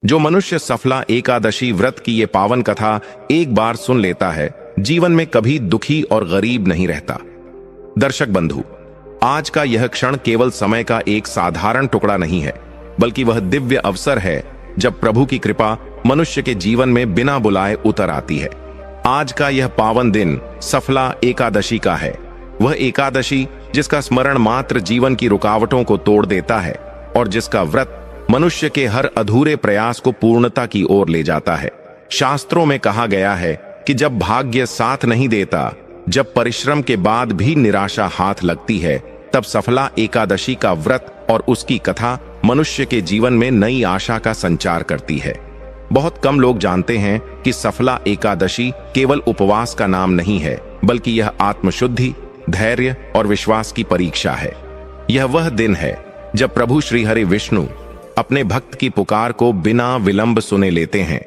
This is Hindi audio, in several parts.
जो मनुष्य सफला एकादशी व्रत की ये पावन कथा एक बार सुन लेता है, जीवन में कभी दुखी और गरीब नहीं रहता। दर्शक बंधु, आज का यह क्षण केवल समय का एक साधारण टुकड़ा नहीं है, बल्कि वह दिव्य अवसर है जब प्रभु की कृपा मनुष्य के जीवन में बिना बुलाए उतर आती है। आज का यह पावन दिन सफला एकादशी का है, वह एकादशी जिसका स्मरण मात्र जीवन की रुकावटों को तोड़ देता है और जिसका व्रत मनुष्य के हर अधूरे प्रयास को पूर्णता की ओर ले जाता है। शास्त्रों में कहा गया है कि जब भाग्य साथ नहीं देता, जब परिश्रम के बाद भी निराशा हाथ लगती है, तब सफला एकादशी का व्रत और उसकी कथा मनुष्य के जीवन में नई आशा का संचार करती है। बहुत कम लोग जानते हैं कि सफला एकादशी केवल उपवास का नाम नहीं है, बल्कि यह आत्मशुद्धि, धैर्य और विश्वास की परीक्षा है। यह वह दिन है जब प्रभु श्री हरि विष्णु अपने भक्त की पुकार को बिना विलंब सुने लेते हैं।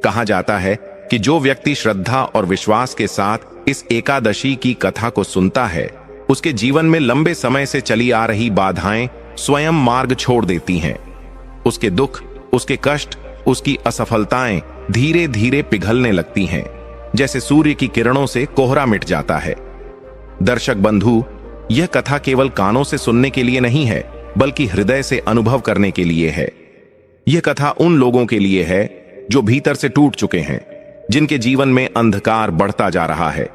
कहा जाता है कि जो व्यक्ति श्रद्धा और विश्वास के साथ इस एकादशी की कथा को सुनता है, उसके जीवन में लंबे समय से चली आ रही बाधाएं स्वयं मार्ग छोड़ देती हैं। उसके दुख, उसके कष्ट, उसकी असफलताएं धीरे धीरे पिघलने लगती हैं, जैसे सूर्य की किरणों से कोहरा मिट जाता है। दर्शक बंधु, यह कथा केवल कानों से सुनने के लिए नहीं है, बल्कि हृदय से अनुभव करने के लिए है। यह कथा उन लोगों के लिए है जो भीतर से टूट चुके हैं, जिनके जीवन में अंधकार बढ़ता जा रहा है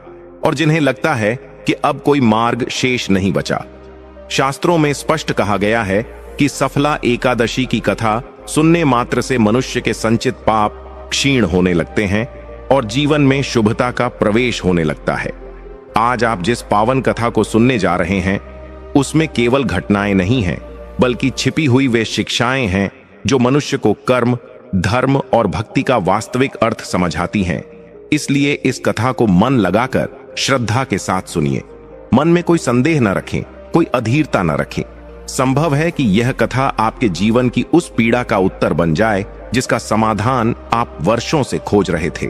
और जिन्हें लगता है कि अब कोई मार्ग शेष नहीं बचा। शास्त्रों में स्पष्ट कहा गया है कि सफला एकादशी की कथा सुनने मात्र से मनुष्य के संचित पाप क्षीण होने लगते हैं और जीवन में शुभता का प्रवेश होने लगता है। आज आप जिस पावन कथा को सुनने जा रहे हैं, उसमें केवल घटनाएं नहीं हैं, बल्कि छिपी हुई वे शिक्षाएं हैं जो मनुष्य को कर्म, धर्म और भक्ति का वास्तविक अर्थ समझाती हैं। इसलिए इस कथा को मन लगाकर श्रद्धा के साथ सुनिए। मन में कोई संदेह न रखें, कोई अधीरता न रखें। संभव है कि यह कथा आपके जीवन की उस पीड़ा का उत्तर बन जाए जिसका समाधान आप वर्षों से खोज रहे थे।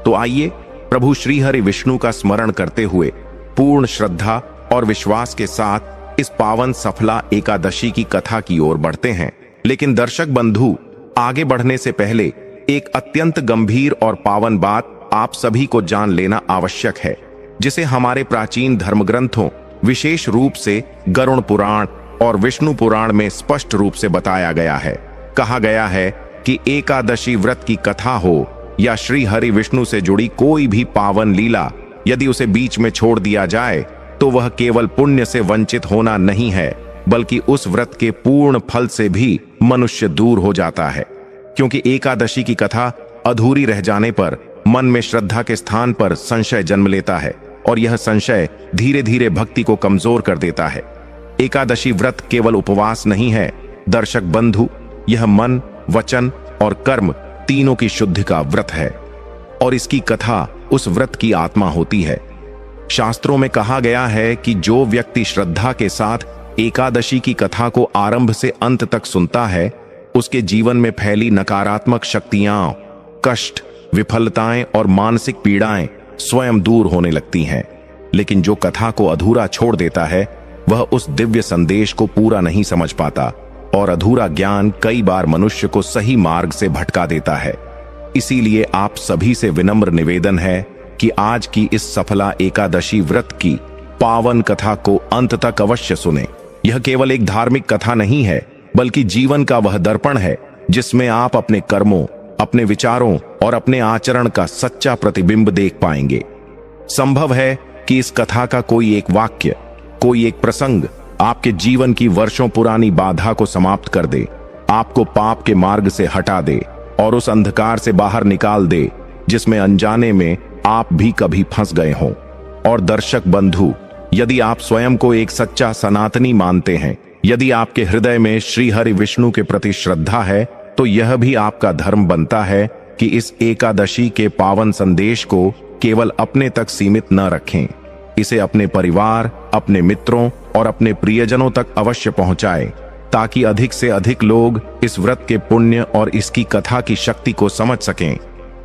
तो आइए प्रभु श्री हरि विष्णु का स्मरण करते हुए पूर्ण श्रद्धा और विश्वास के साथ इस पावन सफला एकादशी की कथा की ओर बढ़ते हैं। लेकिन दर्शक बंधु, आगे बढ़ने से पहले एक अत्यंत गंभीर और पावन बात आप सभी को जान लेना आवश्यक है, जिसे हमारे प्राचीन धर्म ग्रंथों, विशेष रूप से गरुड़ पुराण और विष्णु पुराण में स्पष्ट रूप से बताया गया है। कहा गया है कि एकादशी व्रत की कथा हो या श्री हरि विष्णु से जुड़ी कोई भी पावन लीला, यदि उसे बीच में छोड़ दिया जाए तो वह केवल पुण्य से वंचित होना नहीं है, बल्कि उस व्रत के पूर्ण फल से भी मनुष्य दूर हो जाता है। क्योंकि एकादशी की कथा अधूरी रह जाने पर मन में श्रद्धा के स्थान पर संशय जन्म लेता है और यह संशय धीरे धीरे भक्ति को कमजोर कर देता है। एकादशी व्रत केवल उपवास नहीं है दर्शक बंधु, यह मन, वचन और कर्म तीनों की शुद्धि का व्रत है और इसकी कथा उस व्रत की आत्मा होती है। शास्त्रों में कहा गया है कि जो व्यक्ति श्रद्धा के साथ एकादशी की कथा को आरंभ से अंत तक सुनता है, उसके जीवन में फैली नकारात्मक शक्तियां, कष्ट, विफलताएं और मानसिक पीड़ाएं स्वयं दूर होने लगती हैं। लेकिन जो कथा को अधूरा छोड़ देता है, वह उस दिव्य संदेश को पूरा नहीं समझ पाता और अधूरा ज्ञान कई बार मनुष्य को सही मार्ग से भटका देता है। इसीलिए आप सभी से विनम्र निवेदन है कि आज की इस सफला एकादशी व्रत की पावन कथा को अंत तक अवश्य सुने। यह केवल एक धार्मिक कथा नहीं है, बल्कि जीवन का वह दर्पण है जिसमें आप अपने कर्मों, अपने विचारों और अपने आचरण का सच्चा प्रतिबिंब देख पाएंगे। संभव है कि इस कथा का कोई एक वाक्य, कोई एक प्रसंग आपके जीवन की वर्षों पुरानी बाधा को समाप्त कर दे, आपको पाप के मार्ग से हटा दे और उस अंधकार से बाहर निकाल दे जिसमें अनजाने में आप भी कभी फंस गए हों। और दर्शक बंधु, यदि आप स्वयं को एक सच्चा सनातनी मानते हैं, यदि आपके हृदय में श्री हरि विष्णु के प्रति श्रद्धा है, तो यह भी आपका धर्म बनता है कि इस एकादशी के पावन संदेश को केवल अपने तक सीमित न रखें। इसे अपने परिवार, अपने मित्रों और अपने प्रियजनों तक अवश्य पहुंचाएं, ताकि अधिक से अधिक लोग इस व्रत के पुण्य और इसकी कथा की शक्ति को समझ सकें।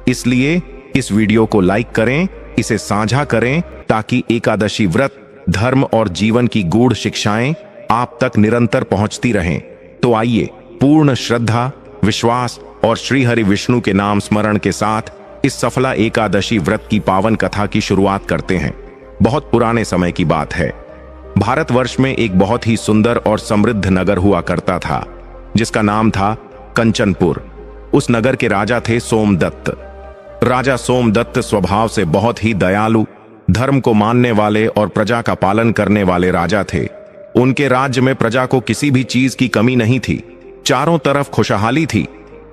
इसलिए इस वीडियो को लाइक करें, इसे साझा करें, ताकि एकादशी व्रत, धर्म और जीवन की गूढ़ शिक्षाएं आप तक निरंतर पहुंचती रहें। तो आइए पूर्ण श्रद्धा, विश्वास और श्री हरि विष्णु के नाम स्मरण के साथ इस सफला एकादशी व्रत की पावन कथा की शुरुआत करते हैं। बहुत पुराने समय की बात है। भारतवर्ष में एक बहुत ही सुंदर और समृद्ध नगर हुआ करता था, जिसका नाम था कंचनपुर। उस नगर के राजा थे सोमदत्त। राजा सोमदत्त स्वभाव से बहुत ही दयालु, धर्म को मानने वाले और प्रजा का पालन करने वाले राजा थे। उनके राज्य में प्रजा को किसी भी चीज की कमी नहीं थी, चारों तरफ खुशहाली थी।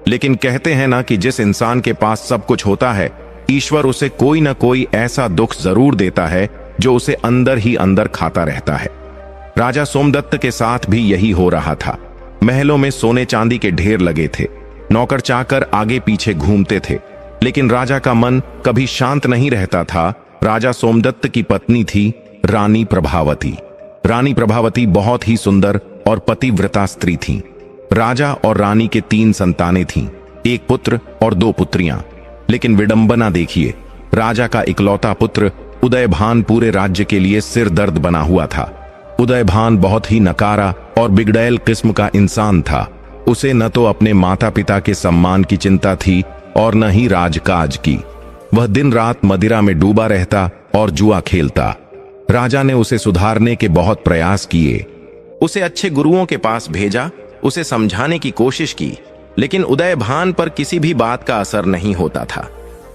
लेकिन कहते हैं ना कि जिस इंसान के पास सब कुछ होता है, ईश्वर उसे कोई ना कोई ऐसा दुख जरूर देता है जो उसे अंदर ही अंदर खाता रहता है। राजा सोमदत्त के साथ भी यही हो रहा था। महलों में सोने चांदी के ढेर लगे थे, नौकर चाकर आगे पीछे घूमते थे, लेकिन राजा का मन कभी शांत नहीं रहता था। राजा सोमदत्त की पत्नी थी रानी प्रभावती। रानी प्रभावती बहुत ही सुंदर और पतिव्रता स्त्री थीं। राजा और रानी के 3 संतानें थीं, एक पुत्र और 2 पुत्रियां। लेकिन विडंबना देखिए, राजा का इकलौता पुत्र उदयभान पूरे राज्य के लिए सिर दर्द बना हुआ था। उदयभान बहुत ही नकारा और बिगड़ैल किस्म का इंसान था। उसे न तो अपने माता पिता के सम्मान की चिंता थी और न ही राजकाज की। वह दिन रात मदिरा में डूबा रहता और जुआ खेलता। राजा ने उसे सुधारने के बहुत प्रयास किए। उसे अच्छे गुरुओं के पास भेजा, उसे समझाने की कोशिश की, लेकिन उदयभान पर किसी भी बात का असर नहीं होता था।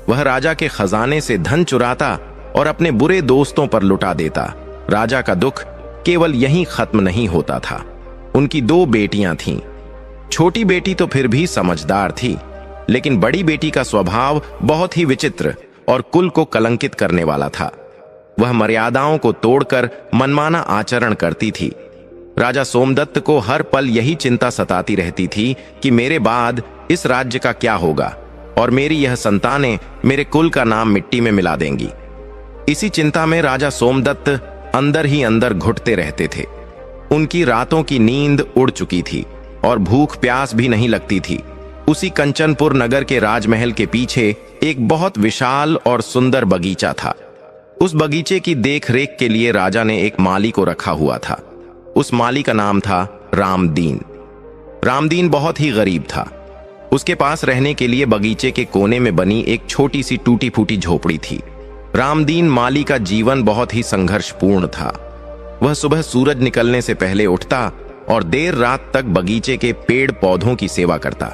वह राजा के खजाने से धन चुराता और अपने बुरे दोस्तों पर लुटा देता। राजा का दुख केवल यहीं खत्म नहीं होता था। उनकी 2 बेटियां थीं। छोटी बेटी तो फिर भी समझदार थी, लेकिन बड़ी बेटी का स्वभाव बहुत ही विचित्र और कुल को कलंकित करने वाला था। वह मर्यादाओं को तोड़कर मनमाना आचरण करती थी। राजा सोमदत्त को हर पल यही चिंता सताती रहती थी कि मेरे बाद इस राज्य का क्या होगा और मेरी यह संतानें मेरे कुल का नाम मिट्टी में मिला देंगी। इसी चिंता में राजा सोमदत्त अंदर ही अंदर घुटते रहते थे। उनकी रातों की नींद उड़ चुकी थी और भूख प्यास भी नहीं लगती थी। उसी कंचनपुर नगर के राजमहल के पीछे एक बहुत विशाल और सुंदर बगीचा था। उस बगीचे की देखरेख के लिए राजा ने एक माली को रखा हुआ था। उस माली का नाम था रामदीन। रामदीन बहुत ही गरीब था। उसके पास रहने के लिए बगीचे के कोने में बनी एक छोटी सी टूटी फूटी झोपड़ी थी। रामदीन माली का जीवन बहुत ही संघर्षपूर्ण था। वह सुबह सूरज निकलने से पहले उठता और देर रात तक बगीचे के पेड़ पौधों की सेवा करता।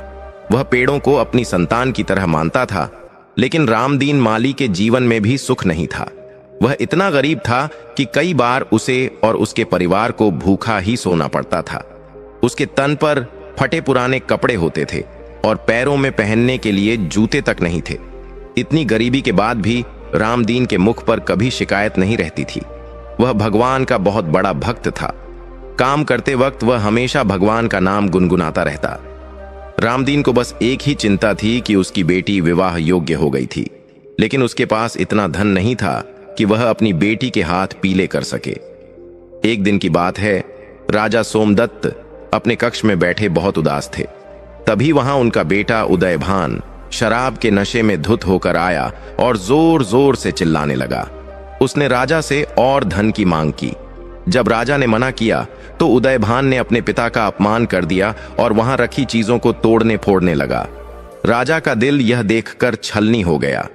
वह पेड़ों को अपनी संतान की तरह मानता था, लेकिन रामदीन माली के जीवन में भी सुख नहीं था। वह इतना गरीब था कि कई बार उसे और उसके परिवार को भूखा ही सोना पड़ता था। उसके तन पर फटे पुराने कपड़े होते थे और पैरों में पहनने के लिए जूते तक नहीं थे। इतनी गरीबी के बाद भी रामदीन के मुख पर कभी शिकायत नहीं रहती थी। वह भगवान का बहुत बड़ा भक्त था। काम करते वक्त वह हमेशा भगवान का नाम गुनगुनाता रहता। रामदीन को बस एक ही चिंता थी कि उसकी बेटी विवाह योग्य हो गई थी, लेकिन उसके पास इतना धन नहीं था कि वह अपनी बेटी के हाथ पीले कर सके। एक दिन की बात है, राजा सोमदत्त अपने कक्ष में बैठे बहुत उदास थे। तभी वहां उनका बेटा उदयभान शराब के नशे में धुत होकर आया और जोर जोर से चिल्लाने लगा। उसने राजा से और धन की मांग की। जब राजा ने मना किया तो उदयभान ने अपने पिता का अपमान कर दिया और वहां रखी चीजों को तोड़ने फोड़ने लगा। राजा का दिल यह देखकर छलनी हो गया।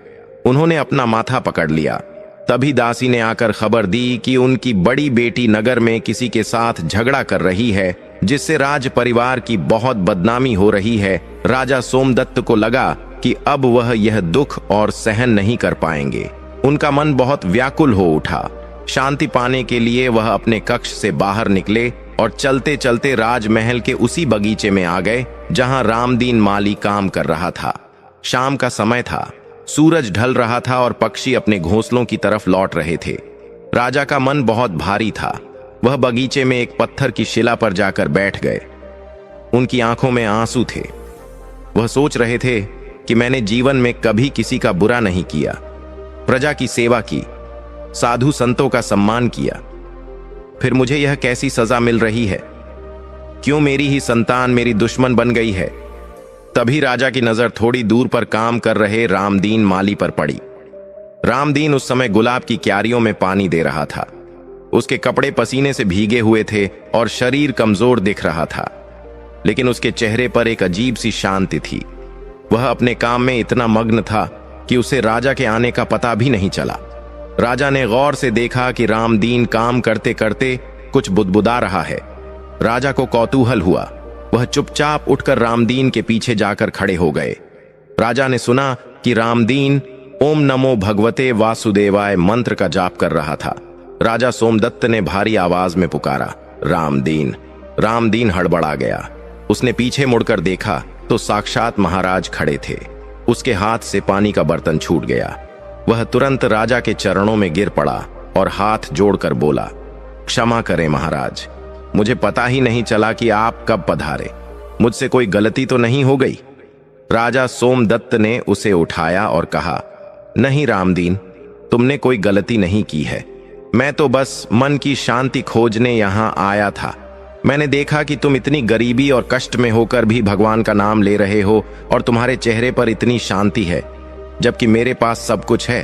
उन्होंने अपना माथा पकड़ लिया। तभी दासी ने आकर खबर दी कि उनकी बड़ी बेटी नगर में किसी के साथ झगड़ा कर रही है, जिससे राज परिवार की बहुत बदनामी हो रही है। राजा सोमदत्त को लगा कि अब वह यह दुख और सहन नहीं कर पाएंगे। उनका मन बहुत व्याकुल हो उठा। शांति पाने के लिए वह अपने कक्ष से बाहर निकले और चलते चलते राजमहल के उसी बगीचे में आ गए जहां रामदीन माली काम कर रहा था। शाम का समय था, सूरज ढल रहा था और पक्षी अपने घोंसलों की तरफ लौट रहे थे। राजा का मन बहुत भारी था। वह बगीचे में एक पत्थर की शिला पर जाकर बैठ गए। उनकी आंखों में आंसू थे। वह सोच रहे थे कि मैंने जीवन में कभी किसी का बुरा नहीं किया, प्रजा की सेवा की, साधु संतों का सम्मान किया, फिर मुझे यह कैसी सजा मिल रही है? क्यों मेरी ही संतान मेरी दुश्मन बन गई है? तभी राजा की नजर थोड़ी दूर पर काम कर रहे रामदीन माली पर पड़ी। रामदीन उस समय गुलाब की क्यारियों में पानी दे रहा था। उसके कपड़े पसीने से भीगे हुए थे और शरीर कमजोर दिख रहा था, लेकिन उसके चेहरे पर एक अजीब सी शांति थी। वह अपने काम में इतना मग्न था कि उसे राजा के आने का पता भी नहीं चला। राजा ने गौर से देखा कि रामदीन काम करते करते कुछ बुदबुदा रहा है। राजा को कौतूहल हुआ। वह चुपचाप उठकर रामदीन के पीछे जाकर खड़े हो गए। राजा ने सुना कि रामदीन ओम नमो भगवते वासुदेवाय मंत्र का जाप कर रहा था। राजा सोमदत्त ने भारी आवाज में पुकारा, रामदीन। रामदीन हड़बड़ा गया। उसने पीछे मुड़कर देखा तो साक्षात महाराज खड़े थे। उसके हाथ से पानी का बर्तन छूट गया। वह तुरंत राजा के चरणों में गिर पड़ा और हाथ जोड़कर बोला, क्षमा करें महाराज, मुझे पता ही नहीं चला कि आप कब पधारे। मुझसे कोई गलती तो नहीं हो गई? राजा सोमदत्त ने उसे उठाया और कहा, नहीं रामदीन, तुमने कोई गलती नहीं की है। मैं तो बस मन की शांति खोजने यहां आया था। मैंने देखा कि तुम इतनी गरीबी और कष्ट में होकर भी भगवान का नाम ले रहे हो और तुम्हारे चेहरे पर इतनी शांति है, जबकि मेरे पास सब कुछ है,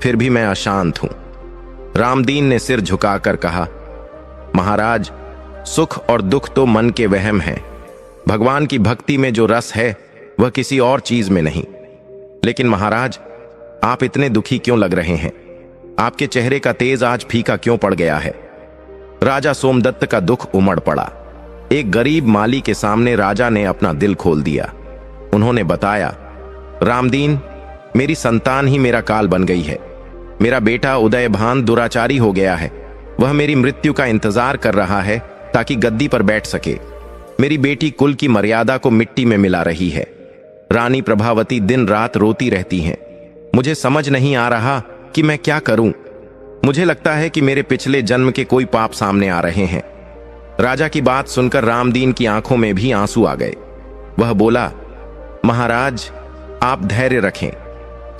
फिर भी मैं अशांत हूं। रामदीन ने सिर झुकाकर कहा, महाराज, सुख और दुख तो मन के वहम हैं। भगवान की भक्ति में जो रस है वह किसी और चीज में नहीं। लेकिन महाराज, आप इतने दुखी क्यों लग रहे हैं? आपके चेहरे का तेज आज फीका क्यों पड़ गया है? राजा सोमदत्त का दुख उमड़ पड़ा। एक गरीब माली के सामने राजा ने अपना दिल खोल दिया। उन्होंने बताया, रामदीन, मेरी संतान ही मेरा काल बन गई है। मेरा बेटा उदयभान दुराचारी हो गया है। वह मेरी मृत्यु का इंतजार कर रहा है ताकि गद्दी पर बैठ सके। मेरी बेटी कुल की मर्यादा को मिट्टी में मिला रही है। रानी प्रभावती दिन रात रोती रहती हैं। मुझे समझ नहीं आ रहा कि मैं क्या करूं। मुझे लगता है कि मेरे पिछले जन्म के कोई पाप सामने आ रहे हैं। राजा की बात सुनकर रामदीन की आंखों में भी आंसू आ गए। वह बोला, महाराज, आप धैर्य रखें।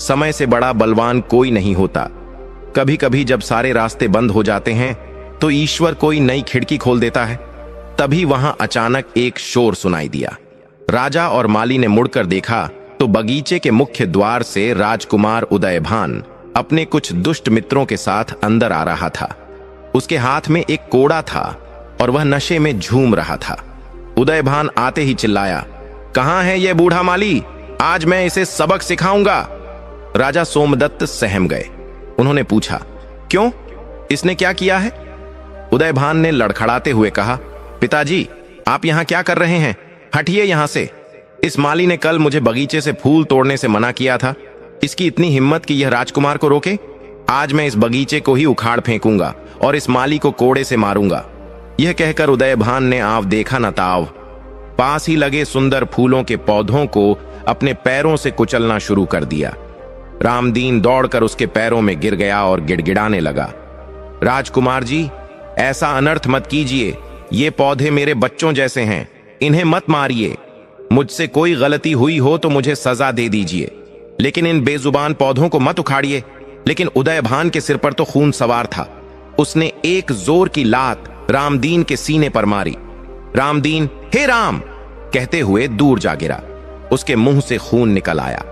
समय से बड़ा बलवान कोई नहीं होता। कभी कभी जब सारे रास्ते बंद हो जाते हैं तो ईश्वर कोई नई खिड़की खोल देता है। तभी वहां अचानक एक शोर सुनाई दिया। राजा और माली ने मुड़कर देखा तो बगीचे के मुख्य द्वार से राजकुमार उदयभान अपने कुछ दुष्ट मित्रों के साथ अंदर आ रहा था। उसके हाथ में एक कोड़ा था और वह नशे में झूम रहा था। उदयभान आते ही चिल्लाया, कहां है यह बूढ़ा माली? आज मैं इसे सबक सिखाऊंगा। राजा सोमदत्त सहम गए। उन्होंने पूछा, क्यों? इसने क्या किया है? उदयभान ने लड़खड़ाते हुए कहा, पिताजी, आप यहां क्या कर रहे हैं? हटिए यहां से। इस माली ने कल मुझे बगीचे से फूल तोड़ने से मना किया था। इसकी इतनी हिम्मत कि यह राजकुमार को रोके। आज मैं इस बगीचे को ही उखाड़ फेंकूंगा और इस माली को कोड़े से मारूंगा। यह कहकर उदयभान ने आव देखा न ताव पास ही लगे सुंदर फूलों के पौधों को अपने पैरों से कुचलना शुरू कर दिया। रामदीन दौड़कर उसके पैरों में गिर गया और गिड़गिड़ाने लगा, राजकुमार जी, ऐसा अनर्थ मत कीजिए। ये पौधे मेरे बच्चों जैसे हैं, इन्हें मत मारिए। मुझसे कोई गलती हुई हो तो मुझे सजा दे दीजिए, लेकिन इन बेजुबान पौधों को मत उखाड़िए। लेकिन उदयभान के सिर पर तो खून सवार था। उसने एक जोर की लात रामदीन के सीने पर मारी। रामदीन हे राम कहते हुए दूर जा गिरा। उसके मुंह से खून निकल आया।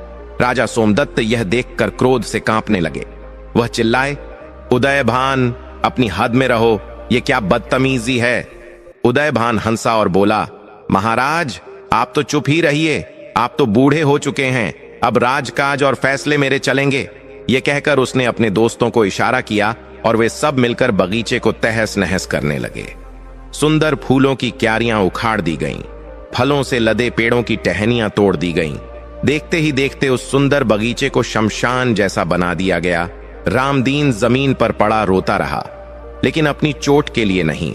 राजा सोमदत्त यह देखकर क्रोध से कांपने लगे। वह चिल्लाए, उदयभान, अपनी हद में रहो। यह क्या बदतमीजी है? उदयभान हंसा और बोला, महाराज, आप तो चुप ही रहिए। आप तो बूढ़े हो चुके हैं। अब राजकाज और फैसले मेरे चलेंगे। यह कहकर उसने अपने दोस्तों को इशारा किया और वे सब मिलकर बगीचे को तहस नहस करने लगे। सुंदर फूलों की क्यारियां उखाड़ दी गईं, फलों से लदे पेड़ों की टहनियां तोड़ दी गईं। देखते ही देखते उस सुंदर बगीचे को शमशान जैसा बना दिया गया। रामदीन जमीन पर पड़ा रोता रहा, लेकिन अपनी चोट के लिए नहीं,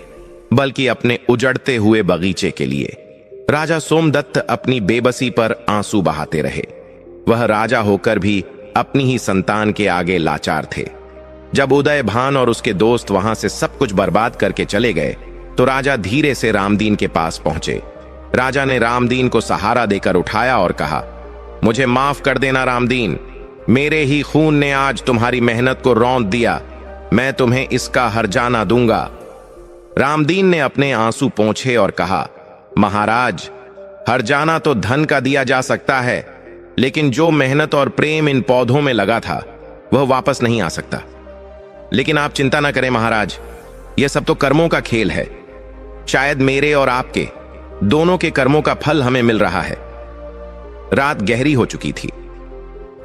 बल्कि अपने उजड़ते हुए बगीचे के लिए। राजा सोमदत्त अपनी बेबसी पर आंसू बहाते रहे। वह राजा होकर भी अपनी ही संतान के आगे लाचार थे। जब उदयभान और उसके दोस्त वहां से सब कुछ बर्बाद करके चले गए तो राजा धीरे से रामदीन के पास पहुंचे। राजा ने रामदीन को सहारा देकर उठाया और कहा, मुझे माफ कर देना रामदीन। मेरे ही खून ने आज तुम्हारी मेहनत को रौंद दिया। मैं तुम्हें इसका हर्जाना दूंगा। रामदीन ने अपने आंसू पोंछे और कहा, महाराज, हर्जाना तो धन का दिया जा सकता है, लेकिन जो मेहनत और प्रेम इन पौधों में लगा था वह वापस नहीं आ सकता। लेकिन आप चिंता न करें महाराज, यह सब तो कर्मों का खेल है। शायद मेरे और आपके दोनों के कर्मों का फल हमें मिल रहा है। रात गहरी हो चुकी थी।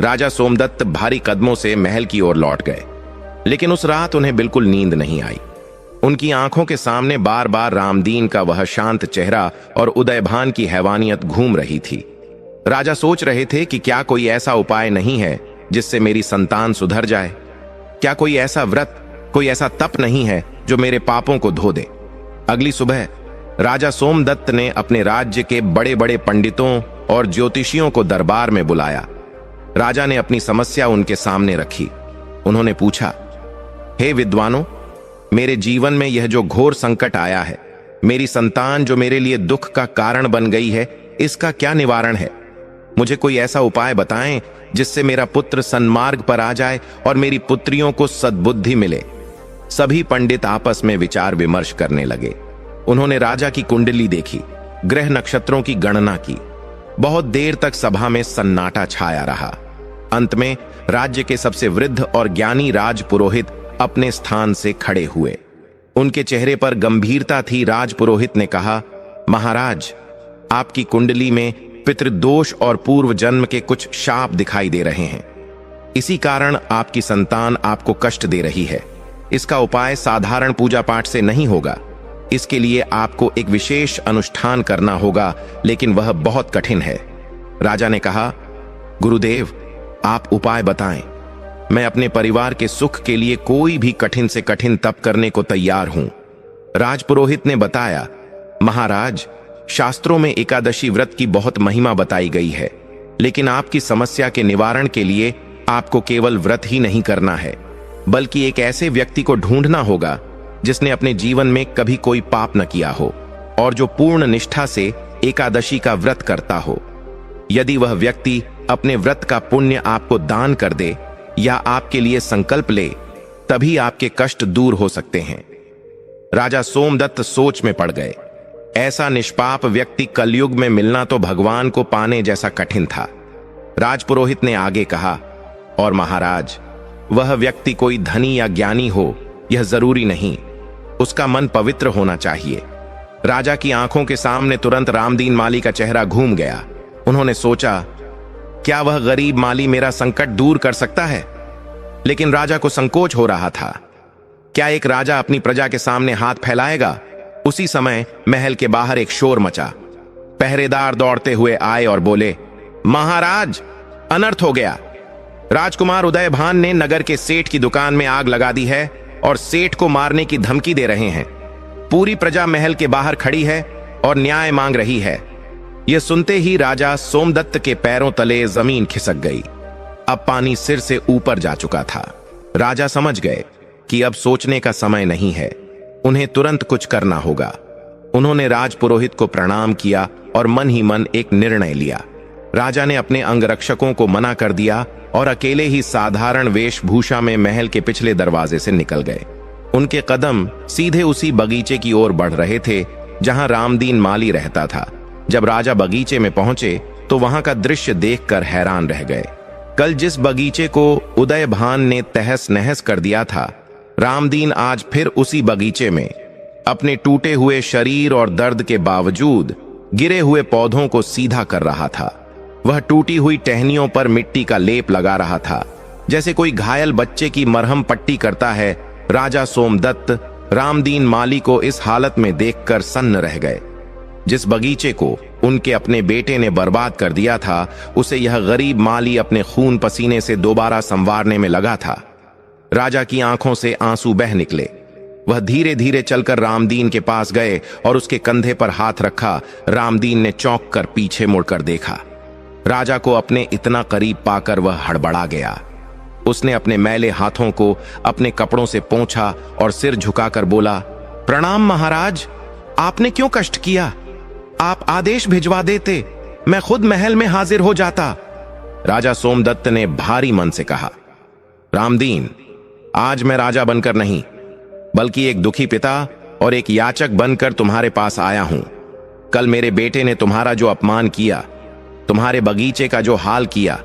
राजा सोमदत्त भारी कदमों से महल की ओर लौट गए, लेकिन उस रात उन्हें बिल्कुल नींद नहीं आई। उनकी आंखों के सामने बार बार रामदीन का वह शांत चेहरा और उदयभान की हैवानियत घूम रही थी। राजा सोच रहे थे कि क्या कोई ऐसा उपाय नहीं है जिससे मेरी संतान सुधर जाए? क्या कोई ऐसा व्रत, कोई ऐसा तप नहीं है जो मेरे पापों को धो दे? अगली सुबह राजा सोमदत्त ने अपने राज्य के बड़े बड़े पंडितों और ज्योतिषियों को दरबार में बुलाया। राजा ने अपनी समस्या उनके सामने रखी। उन्होंने पूछा, हे विद्वानों, मेरे जीवन में यह जो घोर संकट आया है, मेरी संतान जो मेरे लिए दुख का कारण बन गई है, इसका क्या निवारण है? मुझे कोई ऐसा उपाय बताएं जिससे मेरा पुत्र सन्मार्ग पर आ जाए और मेरी पुत्रियों को सद्बुद्धि मिले। सभी पंडित आपस में विचार विमर्श करने लगे। उन्होंने राजा की कुंडली देखी, ग्रह नक्षत्रों की गणना की। बहुत देर तक सभा में सन्नाटा छाया रहा। अंत में राज्य के सबसे वृद्ध और ज्ञानी राजपुरोहित अपने स्थान से खड़े हुए। उनके चेहरे पर गंभीरता थी। राजपुरोहित ने कहा, महाराज, आपकी कुंडली में पितृदोष और पूर्व जन्म के कुछ शाप दिखाई दे रहे हैं। इसी कारण आपकी संतान आपको कष्ट दे रही है। इसका उपाय साधारण पूजा पाठ से नहीं होगा। इसके लिए आपको एक विशेष अनुष्ठान करना होगा, लेकिन वह बहुत कठिन है। राजा ने कहा, गुरुदेव, आप उपाय बताएं। मैं अपने परिवार के सुख के लिए कोई भी कठिन से कठिन तप करने को तैयार हूं। राजपुरोहित ने बताया, महाराज, शास्त्रों में एकादशी व्रत की बहुत महिमा बताई गई है, लेकिन आपकी समस्या के निवारण के लिए आपको केवल व्रत ही नहीं करना है, बल्कि एक ऐसे व्यक्ति को ढूंढना होगा जिसने अपने जीवन में कभी कोई पाप न किया हो और जो पूर्ण निष्ठा से एकादशी का व्रत करता हो। यदि वह व्यक्ति अपने व्रत का पुण्य आपको दान कर दे या आपके लिए संकल्प ले, तभी आपके कष्ट दूर हो सकते हैं। राजा सोमदत्त सोच में पड़ गए। ऐसा निष्पाप व्यक्ति कलयुग में मिलना तो भगवान को पाने जैसा कठिन था। राजपुरोहित ने आगे कहा, और महाराज, वह व्यक्ति कोई धनी या ज्ञानी हो यह जरूरी नहीं, उसका मन पवित्र होना चाहिए। राजा की आंखों के सामने तुरंत रामदीन माली का चेहरा घूम गया। उन्होंने सोचा, क्या वह गरीब माली मेरा संकट दूर कर सकता है? लेकिन राजा को संकोच हो रहा था। क्या एक राजा अपनी प्रजा के सामने हाथ फैलाएगा? उसी समय महल के बाहर एक शोर मचा। पहरेदार दौड़ते हुए आए और बोले, महाराज, अनर्थ हो गया। राजकुमार उदयभान ने नगर के सेठ की दुकान में आग लगा दी है और सेठ को मारने की धमकी दे रहे हैं। पूरी प्रजा महल के बाहर खड़ी है और न्याय मांग रही है। यह सुनते ही राजा सोमदत्त के पैरों तले जमीन खिसक गई। अब पानी सिर से ऊपर जा चुका था। राजा समझ गए कि अब सोचने का समय नहीं है, उन्हें तुरंत कुछ करना होगा। उन्होंने राजपुरोहित को प्रणाम किया और मन ही मन एक निर्णय लिया। राजा ने अपने अंगरक्षकों को मना कर दिया और अकेले ही साधारण वेशभूषा में महल के पिछले दरवाजे से निकल गए। उनके कदम सीधे उसी बगीचे की ओर बढ़ रहे थे जहां रामदीन माली रहता था। जब राजा बगीचे में पहुंचे तो वहां का दृश्य देखकर हैरान रह गए। कल जिस बगीचे को उदयभान ने तहस नहस कर दिया था, रामदीन आज फिर उसी बगीचे में अपने टूटे हुए शरीर और दर्द के बावजूद गिरे हुए पौधों को सीधा कर रहा था। वह टूटी हुई टहनियों पर मिट्टी का लेप लगा रहा था, जैसे कोई घायल बच्चे की मरहम पट्टी करता है। राजा सोमदत्त रामदीन माली को इस हालत में देखकर सन्न रह गए। जिस बगीचे को उनके अपने बेटे ने बर्बाद कर दिया था, उसे यह गरीब माली अपने खून पसीने से दोबारा संवारने में लगा था। राजा की आंखों से आंसू बह निकले। वह धीरे धीरे चलकर रामदीन के पास गए और उसके कंधे पर हाथ रखा। रामदीन ने चौंक कर पीछे मुड़कर देखा। राजा को अपने इतना करीब पाकर वह हड़बड़ा गया। उसने अपने मैले हाथों को अपने कपड़ों से पोंछा और सिर झुकाकर बोला, प्रणाम महाराज, आपने क्यों कष्ट किया? आप आदेश भिजवा देते, मैं खुद महल में हाजिर हो जाता। राजा सोमदत्त ने भारी मन से कहा, रामदीन, आज मैं राजा बनकर नहीं, बल्कि एक दुखी पिता और एक याचक बनकर तुम्हारे पास आया हूं। कल मेरे बेटे ने तुम्हारा जो अपमान किया, तुम्हारे बगीचे का जो हाल किया,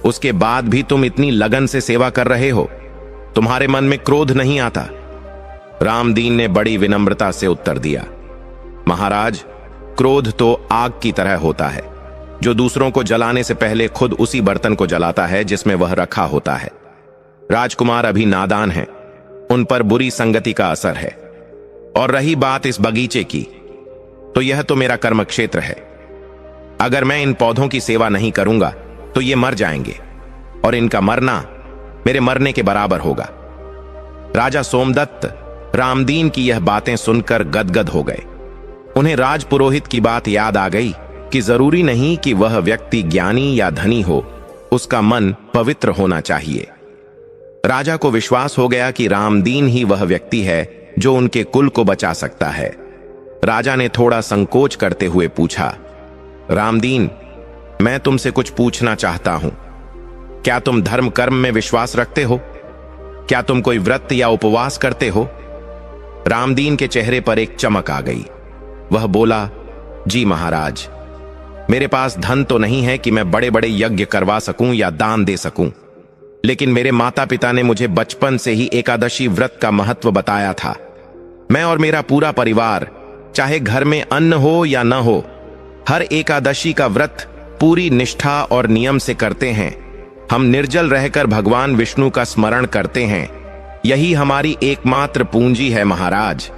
उसके बाद भी तुम इतनी लगन से सेवा कर रहे हो। तुम्हारे मन में क्रोध नहीं आता? रामदीन ने बड़ी विनम्रता से उत्तर दिया, महाराज, क्रोध तो आग की तरह होता है। जो दूसरों को जलाने से पहले खुद उसी बर्तन को जलाता है जिसमें वह रखा होता है। राजकुमार अभी नादान हैं, उन पर बुरी संगति का असर है। और रही बात इस बगीचे की, तो यह तो मेरा कर्म क्षेत्र है। अगर मैं इन पौधों की सेवा नहीं करूंगा तो ये मर जाएंगे, और इनका मरना मेरे मरने के बराबर होगा। राजा सोमदत्त रामदीन की यह बातें सुनकर गदगद हो गए। उन्हें राजपुरोहित की बात याद आ गई कि जरूरी नहीं कि वह व्यक्ति ज्ञानी या धनी हो, उसका मन पवित्र होना चाहिए। राजा को विश्वास हो गया कि रामदीन ही वह व्यक्ति है जो उनके कुल को बचा सकता है। राजा ने थोड़ा संकोच करते हुए पूछा, रामदीन, मैं तुमसे कुछ पूछना चाहता हूं। क्या तुम धर्म कर्म में विश्वास रखते हो? क्या तुम कोई व्रत या उपवास करते हो? रामदीन के चेहरे पर एक चमक आ गई। वह बोला, जी महाराज, मेरे पास धन तो नहीं है कि मैं बड़े बड़े यज्ञ करवा सकूं या दान दे सकूं, लेकिन मेरे माता पिता ने मुझे बचपन से ही एकादशी व्रत का महत्व बताया था। मैं और मेरा पूरा परिवार, चाहे घर में अन्न हो या न हो, हर एकादशी का व्रत पूरी निष्ठा और नियम से करते हैं। हम निर्जल रहकर भगवान विष्णु का स्मरण करते हैं। यही हमारी एकमात्र पूंजी है महाराज।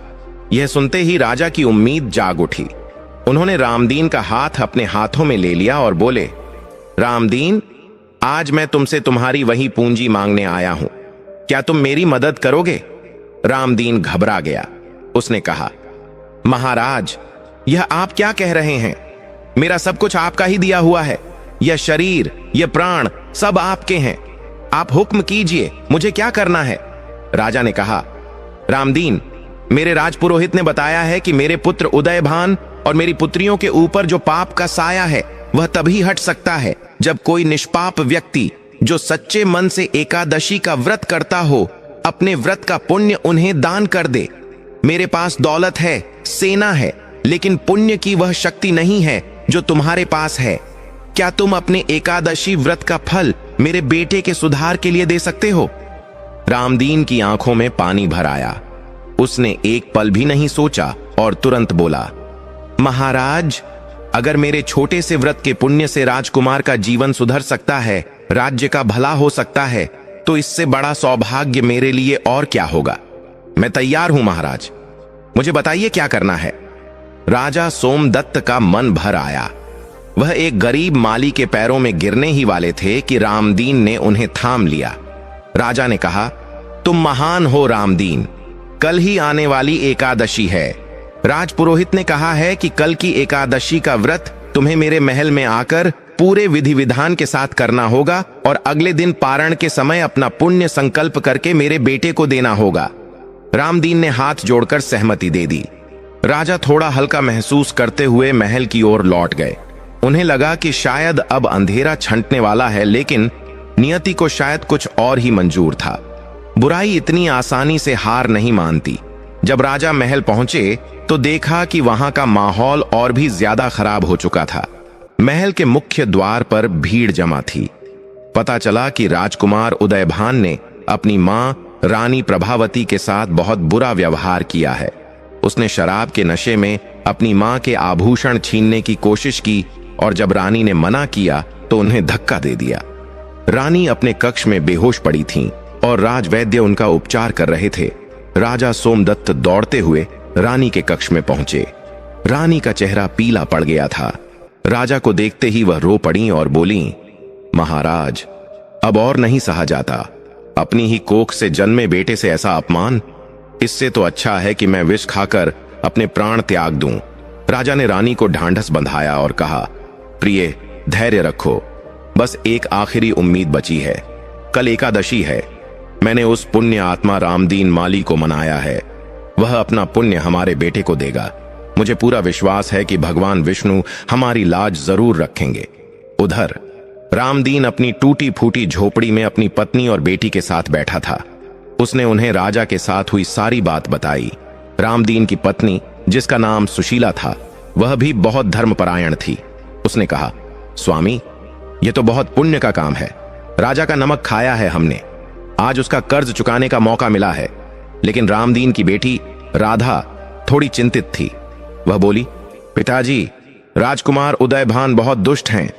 यह सुनते ही राजा की उम्मीद जाग उठी। उन्होंने रामदीन का हाथ अपने हाथों में ले लिया और बोले, रामदीन, आज मैं तुमसे तुम्हारी वही पूंजी मांगने आया हूं। क्या तुम मेरी मदद करोगे? रामदीन घबरा गया। उसने कहा, महाराज, यह आप क्या कह रहे हैं? मेरा सब कुछ आपका ही दिया हुआ है। यह शरीर, यह प्राण सब आपके हैं। आप हुक्म कीजिए, मुझे क्या करना है? राजा ने कहा, रामदीन, मेरे राजपुरोहित ने बताया है कि मेरे पुत्र उदयभान और मेरी पुत्रियों के ऊपर जो पाप का साया है वह तभी हट सकता है जब कोई निष्पाप व्यक्ति जो सच्चे मन से एकादशी का व्रत करता हो अपने व्रत का पुण्य उन्हें दान कर दे। मेरे पास दौलत है, सेना है, लेकिन पुण्य की वह शक्ति नहीं है जो तुम्हारे पास है। क्या तुम अपने एकादशी व्रत का फल मेरे बेटे के सुधार के लिए दे सकते हो? रामदीन की आंखों में पानी भर आया। उसने एक पल भी नहीं सोचा और तुरंत बोला, महाराज, अगर मेरे छोटे से व्रत के पुण्य से राजकुमार का जीवन सुधर सकता है, राज्य का भला हो सकता है, तो इससे बड़ा सौभाग्य मेरे लिए और क्या होगा। मैं तैयार हूं महाराज, मुझे बताइए क्या करना है। राजा सोमदत्त का मन भर आया। वह एक गरीब माली के पैरों में गिरने ही वाले थे कि रामदीन ने उन्हें थाम लिया। राजा ने कहा, तुम महान हो रामदीन, कल ही आने वाली एकादशी है। राजपुरोहित ने कहा है कि कल की एकादशी का व्रत तुम्हें मेरे महल में आकर पूरे विधि विधान के साथ करना होगा और अगले दिन पारण के समय अपना पुण्य संकल्प करके मेरे बेटे को देना होगा। रामदीन ने हाथ जोड़कर सहमति दे दी। राजा थोड़ा हल्का महसूस करते हुए महल की ओर लौट गए। उन्हें लगा कि शायद अब अंधेरा छंटने वाला है, लेकिन नियति को शायद कुछ और ही मंजूर था। बुराई इतनी आसानी से हार नहीं मानती। जब राजा महल पहुंचे तो देखा कि वहां का माहौल और भी ज्यादा खराब हो चुका था। महल के मुख्य द्वार पर भीड़ जमा थी। पता चला कि राजकुमार उदयभान ने अपनी मां रानी प्रभावती के साथ बहुत बुरा व्यवहार किया है। उसने शराब के नशे में अपनी मां के आभूषण छीनने की कोशिश की और जब रानी ने मना किया तो उन्हें धक्का दे दिया। रानी अपने कक्ष में बेहोश पड़ी थीं और राजवैद्य उनका उपचार कर रहे थे। राजा सोमदत्त दौड़ते हुए रानी के कक्ष में पहुंचे। रानी का चेहरा पीला पड़ गया था। राजा को देखते ही वह रो पड़ी और बोली, महाराज, अब और नहीं सहा जाता। अपनी ही कोख से जन्मे बेटे से ऐसा अपमान, इससे तो अच्छा है कि मैं विष खाकर अपने प्राण त्याग दूं। राजा ने रानी को ढांढस बंधाया और कहा, प्रिय, धैर्य रखो, बस एक आखिरी उम्मीद बची है। कल एकादशी है। मैंने उस पुण्य आत्मा रामदीन माली को मनाया है। वह अपना पुण्य हमारे बेटे को देगा। मुझे पूरा विश्वास है कि भगवान विष्णु हमारी लाज जरूर रखेंगे। उधर रामदीन अपनी टूटी फूटी झोपड़ी में अपनी पत्नी और बेटी के साथ बैठा था। उसने उन्हें राजा के साथ हुई सारी बात बताई। रामदीन की पत्नी, जिसका नाम सुशीला था, वह भी बहुत धर्मपरायण थी। उसने कहा, स्वामी, यह तो बहुत पुण्य का काम है। राजा का नमक खाया है हमने, आज उसका कर्ज चुकाने का मौका मिला है। लेकिन रामदीन की बेटी राधा थोड़ी चिंतित थी। वह बोली, पिताजी, राजकुमार उदयभान बहुत दुष्ट हैं।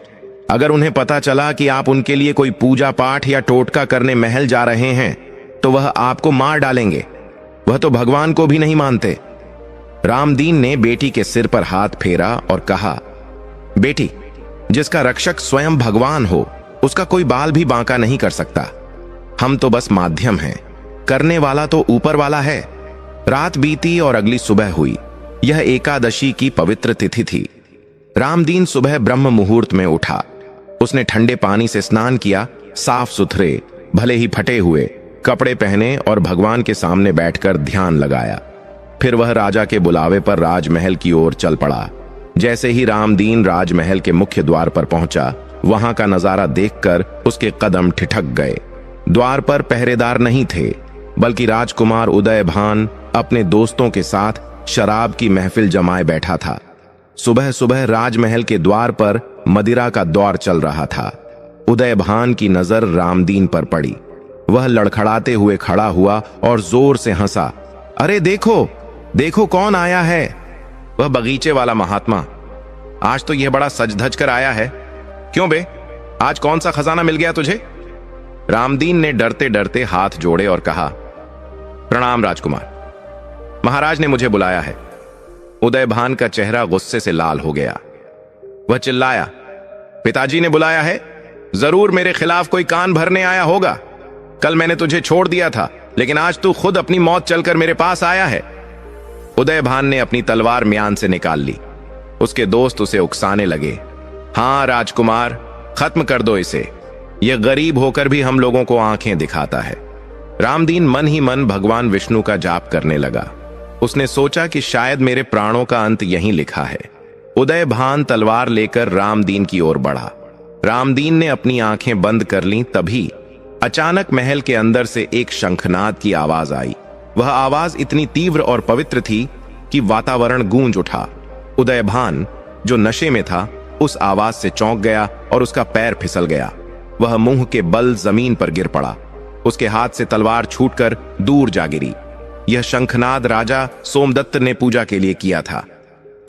अगर उन्हें पता चला कि आप उनके लिए कोई पूजा पाठ या टोटका करने महल जा रहे हैं तो वह आपको मार डालेंगे। वह तो भगवान को भी नहीं मानते। रामदीन ने बेटी के सिर पर हाथ फेरा और कहा, बेटी, जिसका रक्षक स्वयं भगवान हो उसका कोई बाल भी बांका नहीं कर सकता। हम तो बस माध्यम हैं, करने वाला तो ऊपर वाला है। रात बीती और अगली सुबह हुई। यह एकादशी की पवित्र तिथि थी। रामदीन सुबह ब्रह्म मुहूर्त में उठा। उसने ठंडे पानी से स्नान किया, साफ सुथरे भले ही फटे हुए कपड़े पहने और भगवान के सामने बैठकर ध्यान लगाया। फिर वह राजा के बुलावे पर राजमहल की ओर चल पड़ा। जैसे ही रामदीन राजमहल के मुख्य द्वार पर पहुंचा, वहां का नजारा देखकर उसके कदम ठिठक गए। द्वार पर पहरेदार नहीं थे, बल्कि राजकुमार उदयभान अपने दोस्तों के साथ शराब की महफिल जमाए बैठा था। सुबह सुबह राजमहल के द्वार पर मदिरा का दौर चल रहा था। उदयभान की नजर रामदीन पर पड़ी। वह लड़खड़ाते हुए खड़ा हुआ और जोर से हंसा। अरे देखो, देखो कौन आया है। वह बगीचे वाला महात्मा। आज तो यह बड़ा सज धज कर आया है। क्यों बे, आज कौन सा खजाना मिल गया तुझे? रामदीन ने डरते डरते हाथ जोड़े और कहा, प्रणाम राजकुमार, महाराज ने मुझे बुलाया है। उदयभान का चेहरा गुस्से से लाल हो गया। वह चिल्लाया, पिताजी ने बुलाया है? जरूर मेरे खिलाफ कोई कान भरने आया होगा। कल मैंने तुझे छोड़ दिया था, लेकिन आज तू खुद अपनी मौत चलकर मेरे पास आया है। उदयभान ने अपनी तलवार म्यान से निकाल ली। उसके दोस्त उसे उकसाने लगे, हां राजकुमार, खत्म कर दो इसे। यह गरीब होकर भी हम लोगों को आंखें दिखाता है। रामदीन मन ही मन भगवान विष्णु का जाप करने लगा। उसने सोचा कि शायद मेरे प्राणों का अंत यहीं लिखा है। उदयभान तलवार लेकर रामदीन की ओर बढ़ा। रामदीन ने अपनी आंखें बंद कर लीं, तभी अचानक महल के अंदर से एक शंखनाद की आवाज आई। वह आवाज इतनी तीव्र और पवित्र थी कि वातावरण गूंज उठा। उदयभान, जो नशे में था, उस आवाज से चौंक गया और उसका पैर फिसल गया। वह मुंह के बल जमीन पर गिर पड़ा। उसके हाथ से तलवार छूटकर दूर जा गिरी। यह शंखनाद राजा सोमदत्त ने पूजा के लिए किया था,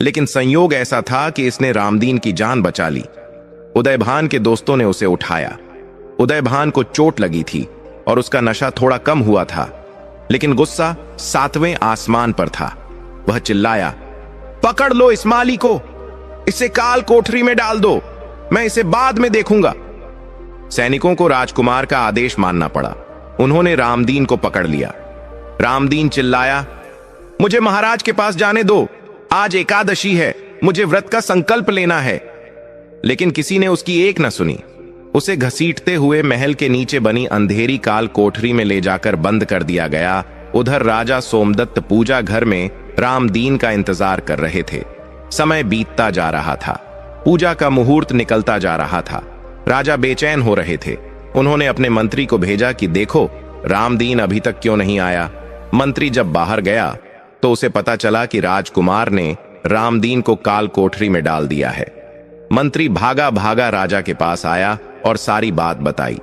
लेकिन संयोग ऐसा था कि इसने रामदीन की जान बचा ली। उदयभान के दोस्तों ने उसे उठाया। उदयभान को चोट लगी थी और उसका नशा थोड़ा कम हुआ था, लेकिन गुस्सा 7वें आसमान पर था। वह चिल्लाया, पकड़ लो इस माली को, इसे काल कोठरी में डाल दो, मैं इसे बाद में देखूंगा। सैनिकों को राजकुमार का आदेश मानना पड़ा। उन्होंने रामदीन को पकड़ लिया। रामदीन चिल्लाया, मुझे महाराज के पास जाने दो, आज एकादशी है, मुझे व्रत का संकल्प लेना है। लेकिन किसी ने उसकी एक न सुनी। उसे घसीटते हुए महल के नीचे बनी अंधेरी काल कोठरी में ले जाकर बंद कर दिया गया। उधर राजा सोमदत्त पूजा घर में रामदीन का इंतजार कर रहे थे। समय बीतता जा रहा था। पूजा का मुहूर्त निकलता जा रहा था। राजा बेचैन हो रहे थे। उन्होंने अपने मंत्री को भेजा कि देखो, रामदीन अभी तक क्यों नहीं आया। मंत्री जब बाहर गया तो उसे पता चला कि राजकुमार ने रामदीन को काल कोठरी में डाल दिया है। मंत्री भागा भागा राजा के पास आया और सारी बात बताई।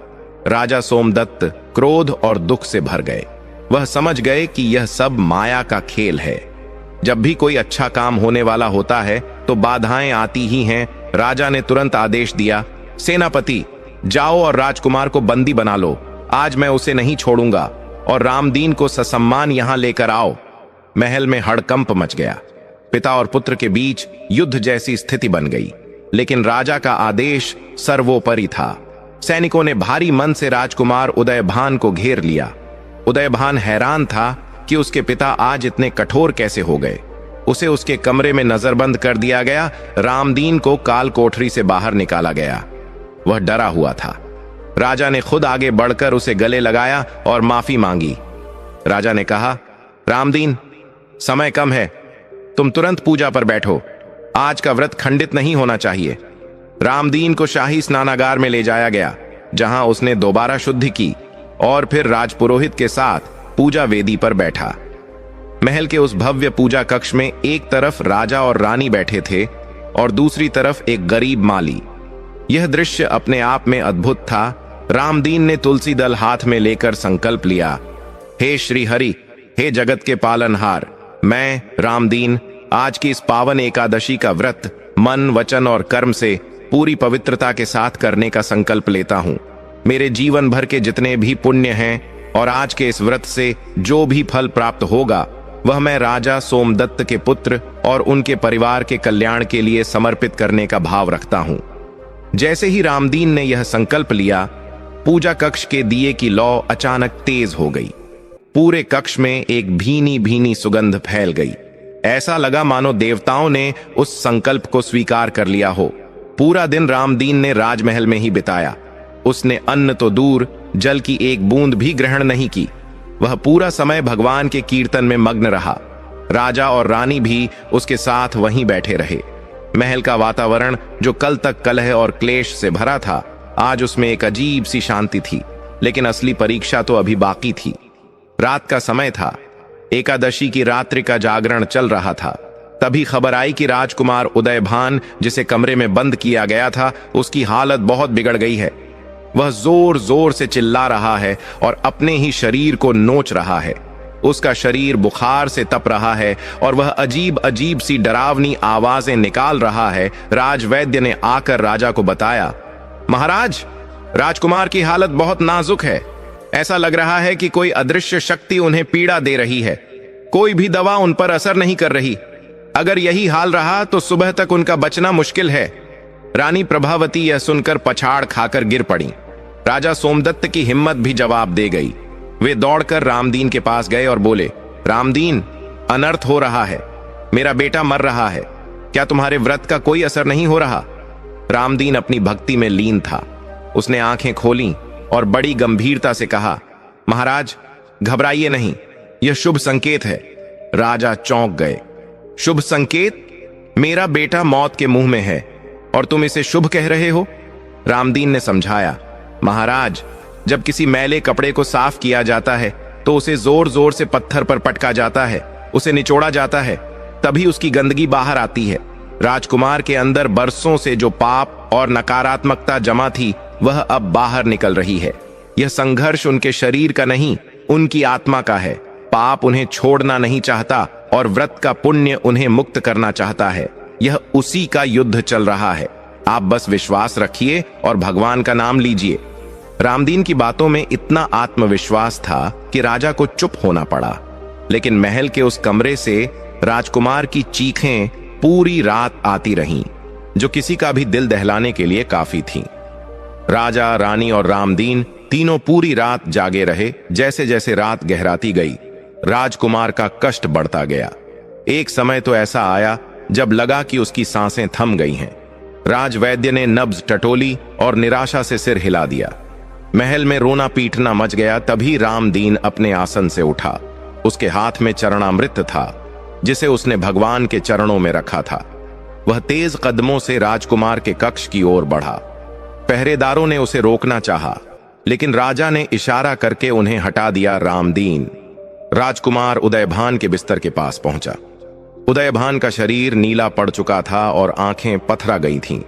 राजा सोमदत्त क्रोध और दुख से भर गए। वह समझ गए कि यह सब माया का खेल है। जब भी कोई अच्छा काम होने वाला होता है तो बाधाएं आती ही हैं। राजा ने तुरंत आदेश दिया, सेनापति, जाओ और राजकुमार को बंदी बना लो। आज मैं उसे नहीं छोड़ूंगा और रामदीन को ससम्मान यहां लेकर आओ। महल में हड़कंप मच गया। पिता और पुत्र के बीच युद्ध जैसी स्थिति बन गई, लेकिन राजा का आदेश सर्वोपरि था। सैनिकों ने भारी मन से राजकुमार उदयभान को घेर लिया। उदयभान हैरान था कि उसके पिता आज इतने कठोर कैसे हो गए। उसे उसके कमरे में नजरबंद कर दिया गया। रामदीन को काल कोठरी से बाहर निकाला गया। वह डरा हुआ था। राजा ने खुद आगे बढ़कर उसे गले लगाया और माफी मांगी। राजा ने कहा, रामदीन, समय कम है, तुम तुरंत पूजा पर बैठो। आज का व्रत खंडित नहीं होना चाहिए। रामदीन को शाही स्नानागार में ले जाया गया, जहां उसने दोबारा शुद्धि की और फिर राजपुरोहित के साथ पूजा वेदी पर बैठा। महल के उस भव्य पूजा कक्ष में एक तरफ राजा और रानी बैठे थे और दूसरी तरफ एक गरीब माली। यह दृश्य अपने आप में अद्भुत था। रामदीन ने तुलसी दल हाथ में लेकर संकल्प लिया, हे श्री हरि, हे जगत के पालनहार, मैं रामदीन आज की इस पावन एकादशी का व्रत मन, वचन और कर्म से पूरी पवित्रता के साथ करने का संकल्प लेता हूँ। मेरे जीवन भर के जितने भी पुण्य हैं और आज के इस व्रत से जो भी फल प्राप्त होगा, वह मैं राजा सोमदत्त के पुत्र और उनके परिवार के कल्याण के लिए समर्पित करने का भाव रखता हूँ। जैसे ही रामदीन ने यह संकल्प लिया, पूजा कक्ष के दिए की लौ अचानक तेज हो गई। पूरे कक्ष में एक भीनी भीनी सुगंध फैल गई। ऐसा लगा मानो देवताओं ने उस संकल्प को स्वीकार कर लिया हो। पूरा दिन रामदीन ने राजमहल में ही बिताया। उसने अन्न तो दूर, जल की एक बूंद भी ग्रहण नहीं की। वह पूरा समय भगवान के कीर्तन में मग्न रहा। राजा और रानी भी उसके साथ वहीं बैठे रहे। महल का वातावरण, जो कल तक कलह और क्लेश से भरा था, आज उसमें एक अजीब सी शांति थी। लेकिन असली परीक्षा तो अभी बाकी थी। रात का समय था। एकादशी की रात्रि का जागरण चल रहा था। तभी खबर आई कि राजकुमार उदयभान, जिसे कमरे में बंद किया गया था, उसकी हालत बहुत बिगड़ गई है। वह जोर जोर से चिल्ला रहा है और अपने ही शरीर को नोच रहा है। उसका शरीर बुखार से तप रहा है और वह अजीब अजीब सी डरावनी आवाजें निकाल रहा है। राजवैद्य ने आकर राजा को बताया, महाराज, राजकुमार की हालत बहुत नाजुक है। ऐसा लग रहा है कि कोई अदृश्य शक्ति उन्हें पीड़ा दे रही है। कोई भी दवा उन पर असर नहीं कर रही। अगर यही हाल रहा तो सुबह तक उनका बचना मुश्किल है। रानी प्रभावती यह सुनकर पछाड़ खाकर गिर पड़ी। राजा सोमदत्त की हिम्मत भी जवाब दे गई। वे दौड़कर रामदीन के पास गए और बोले, रामदीन, अनर्थ हो रहा है। मेरा बेटा मर रहा है। क्या तुम्हारे व्रत का कोई असर नहीं हो रहा? रामदीन अपनी भक्ति में लीन था। उसने आंखें खोलीं और बड़ी गंभीरता से कहा, महाराज, घबराइए नहीं, यह शुभ संकेत है। राजा चौंक गए। शुभ संकेत? मेरा बेटा मौत के मुंह में है और तुम इसे शुभ कह रहे हो? रामदीन ने समझाया, महाराज, जब किसी मैले कपड़े को साफ किया जाता है तो उसे जोर जोर से पत्थर पर पटका जाता है, उसे निचोड़ा जाता है, तभी उसकी गंदगी बाहर आती है। राजकुमार के अंदर बरसों से जो पाप और नकारात्मकता जमा थी, वह अब बाहर निकल रही है। यह संघर्ष उनके शरीर का नहीं, उनकी आत्मा का है। पाप उन्हें छोड़ना नहीं चाहता और व्रत का पुण्य उन्हें मुक्त करना चाहता है। यह उसी का युद्ध चल रहा है। आप बस विश्वास रखिए और भगवान का नाम लीजिए। रामदीन की बातों में इतना आत्मविश्वास था कि राजा को चुप होना पड़ा। लेकिन महल के उस कमरे से राजकुमार की चीखें पूरी रात आती रहीं, जो किसी का भी दिल दहलाने के लिए काफी थीं। राजा, रानी और रामदीन तीनों पूरी रात जागे रहे। जैसे जैसे रात गहराती गई, राजकुमार का कष्ट बढ़ता गया। एक समय तो ऐसा आया जब लगा कि उसकी सांसें थम गई हैं। राजवैद्य ने नब्ज टटोली और निराशा से सिर हिला दिया। महल में रोना पीटना मच गया। तभी रामदीन अपने आसन से उठा। उसके हाथ में चरणामृत था, जिसे उसने भगवान के चरणों में रखा था। वह तेज कदमों से राजकुमार के कक्ष की ओर बढ़ा। पहरेदारों ने उसे रोकना चाहा, लेकिन राजा ने इशारा करके उन्हें हटा दिया। रामदीन राजकुमार उदयभान के बिस्तर के पास पहुंचा। उदयभान का शरीर नीला पड़ चुका था और आंखें पथरा गई थीं।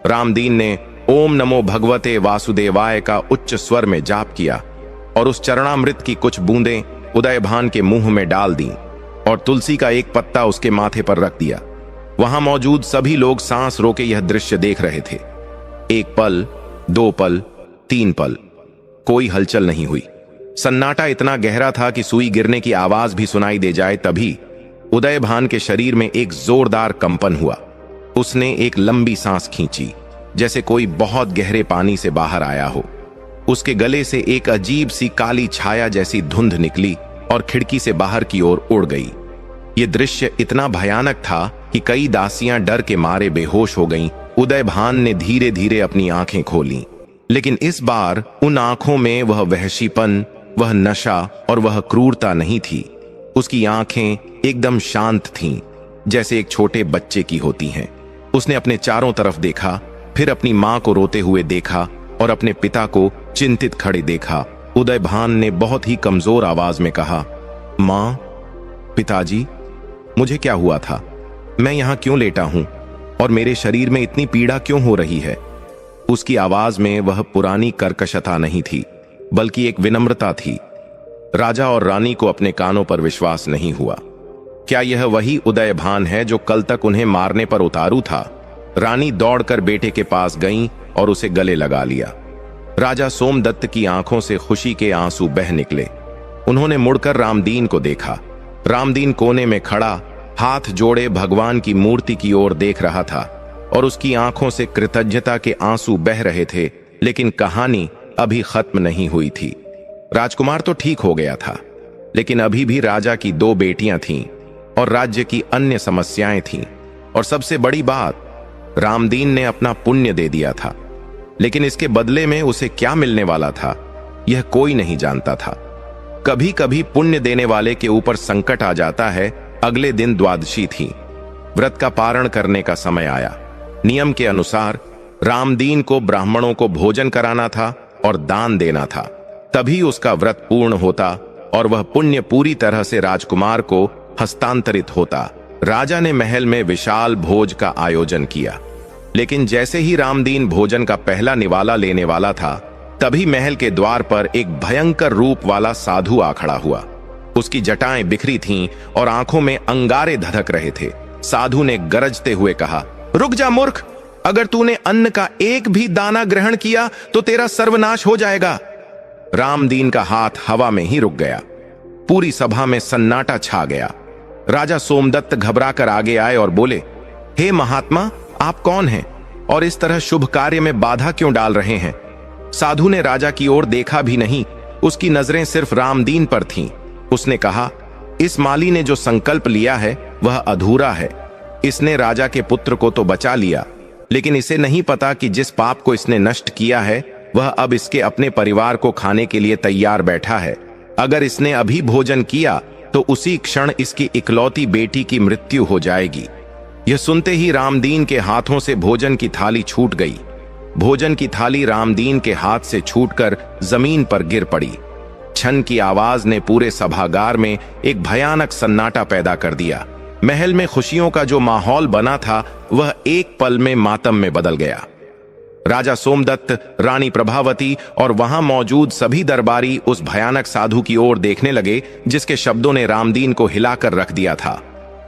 रामदीन ने ओम नमो भगवते वासुदेवाय का उच्च स्वर में जाप किया और उस चरणामृत की कुछ बूंदें उदयभान के मुंह में डाल दी और तुलसी का एक पत्ता उसके माथे पर रख दिया। वहां मौजूद सभी लोग सांस रोके यह दृश्य देख रहे थे। एक पल, दो पल, तीन पल, कोई हलचल नहीं हुई। सन्नाटा इतना गहरा था कि सुई गिरने की आवाज भी सुनाई दे जाए। तभी उदयभान के शरीर में एक जोरदार कंपन हुआ। उसने एक लंबी सांस खींची, जैसे कोई बहुत गहरे पानी से बाहर आया हो। उसके गले से एक अजीब सी काली छाया जैसी धुंध निकली और खिड़की से बाहर की ओर उड़ गई। ये दृश्य इतना भयानक था कि कई दासियां डर के मारे बेहोश हो गईं। उदयभान ने धीरे धीरे अपनी आंखें खोलीं, लेकिन इस बार उन आंखों में वह वहशीपन, वह नशा और वह क्रूरता नहीं थी। उसकी आंखें एकदम शांत थीं, जैसे एक छोटे बच्चे की होती हैं। उसने अपने चारों तरफ देखा, फिर अपनी मां को रोते हुए देखा और अपने पिता को चिंतित खड़े देखा। उदयभान ने बहुत ही कमजोर आवाज में कहा, मां, पिताजी, मुझे क्या हुआ था? मैं यहां क्यों लेटा हूं और मेरे शरीर में इतनी पीड़ा क्यों हो रही है? उसकी आवाज में वह पुरानी कर्कशता नहीं थी, बल्कि एक विनम्रता थी। राजा और रानी को अपने कानों पर विश्वास नहीं हुआ। क्या यह वही उदयभान है जो कल तक उन्हें मारने पर उतारू था? रानी दौड़कर बेटे के पास गईं और उसे गले लगा लिया। राजा सोमदत्त की आंखों से खुशी के आंसू बह निकले। उन्होंने मुड़कर रामदीन को देखा। रामदीन कोने में खड़ा हाथ जोड़े भगवान की मूर्ति की ओर देख रहा था और उसकी आंखों से कृतज्ञता के आंसू बह रहे थे। लेकिन कहानी अभी खत्म नहीं हुई थी। राजकुमार तो ठीक हो गया था, लेकिन अभी भी राजा की 2 बेटियां थीं और राज्य की अन्य समस्याएं थीं। और सबसे बड़ी बात, रामदीन ने अपना पुण्य दे दिया था, लेकिन इसके बदले में उसे क्या मिलने वाला था, यह कोई नहीं जानता था। कभी कभी पुण्य देने वाले के ऊपर संकट आ जाता है। अगले दिन द्वादशी थी। व्रत का पारण करने का समय आया। नियम के अनुसार रामदीन को ब्राह्मणों को भोजन कराना था और दान देना था, तभी उसका व्रत पूर्ण होता और वह पुण्य पूरी तरह से राजकुमार को हस्तांतरित होता। राजा ने महल में विशाल भोज का आयोजन किया, लेकिन जैसे ही रामदीन भोजन का पहला निवाला लेने वाला था, तभी महल के द्वार पर एक भयंकर रूप वाला साधु आ खड़ा हुआ। उसकी जटाएं बिखरी थीं और आंखों में अंगारे धधक रहे थे। साधु ने गरजते हुए कहा, रुक जा मूर्ख, अगर तूने अन्न का एक भी दाना ग्रहण किया तो तेरा सर्वनाश हो जाएगा। रामदीन का हाथ हवा में ही रुक गया। पूरी सभा में सन्नाटा छा गया। राजा सोमदत्त घबराकर आगे आए और बोले, हे महात्मा, आप कौन हैं और इस तरह शुभ कार्य में बाधा क्यों डाल रहे हैं? साधु ने राजा की ओर देखा भी नहीं, उसकी नजरें सिर्फ रामदीन पर थीं। उसने कहा, इस माली ने जो संकल्प लिया है वह अधूरा है। इसने राजा के पुत्र को तो बचा लिया, लेकिन इसे नहीं पता कि जिस पाप को इसने नष्ट किया है वह अब इसके अपने परिवार को खाने के लिए तैयार बैठा है। अगर इसने अभी भोजन किया तो उसी क्षण इसकी इकलौती बेटी की मृत्यु हो जाएगी। यह सुनते ही रामदीन के हाथों से भोजन की थाली छूट गई। भोजन की थाली रामदीन के हाथ से छूटकर जमीन पर गिर पड़ी। छन की आवाज ने पूरे सभागार में एक भयानक सन्नाटा पैदा कर दिया। महल में खुशियों का जो माहौल बना था वह एक पल में मातम में बदल गया। राजा सोमदत्त, रानी प्रभावती और वहां मौजूद सभी दरबारी उस भयानक साधु की ओर देखने लगे जिसके शब्दों ने रामदीन को हिलाकर रख दिया था।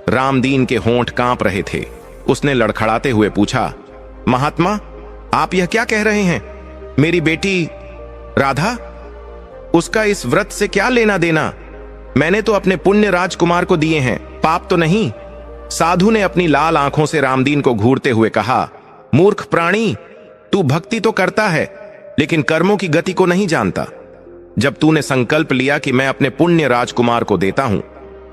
रामदीन के होंठ कांप रहे थे। उसने लड़खड़ाते हुए पूछा, महात्मा, आप यह क्या कह रहे हैं? मेरी बेटी राधा, उसका इस व्रत से क्या लेना देना? मैंने तो अपने पुण्य राजकुमार को दिए हैं, पाप तो नहीं। साधु ने अपनी लाल आंखों से रामदीन को घूरते हुए कहा, मूर्ख प्राणी, तू भक्ति तो करता है लेकिन कर्मों की गति को नहीं जानता। जब तूने संकल्प लिया कि मैं अपने पुण्य राजकुमार को देता हूं,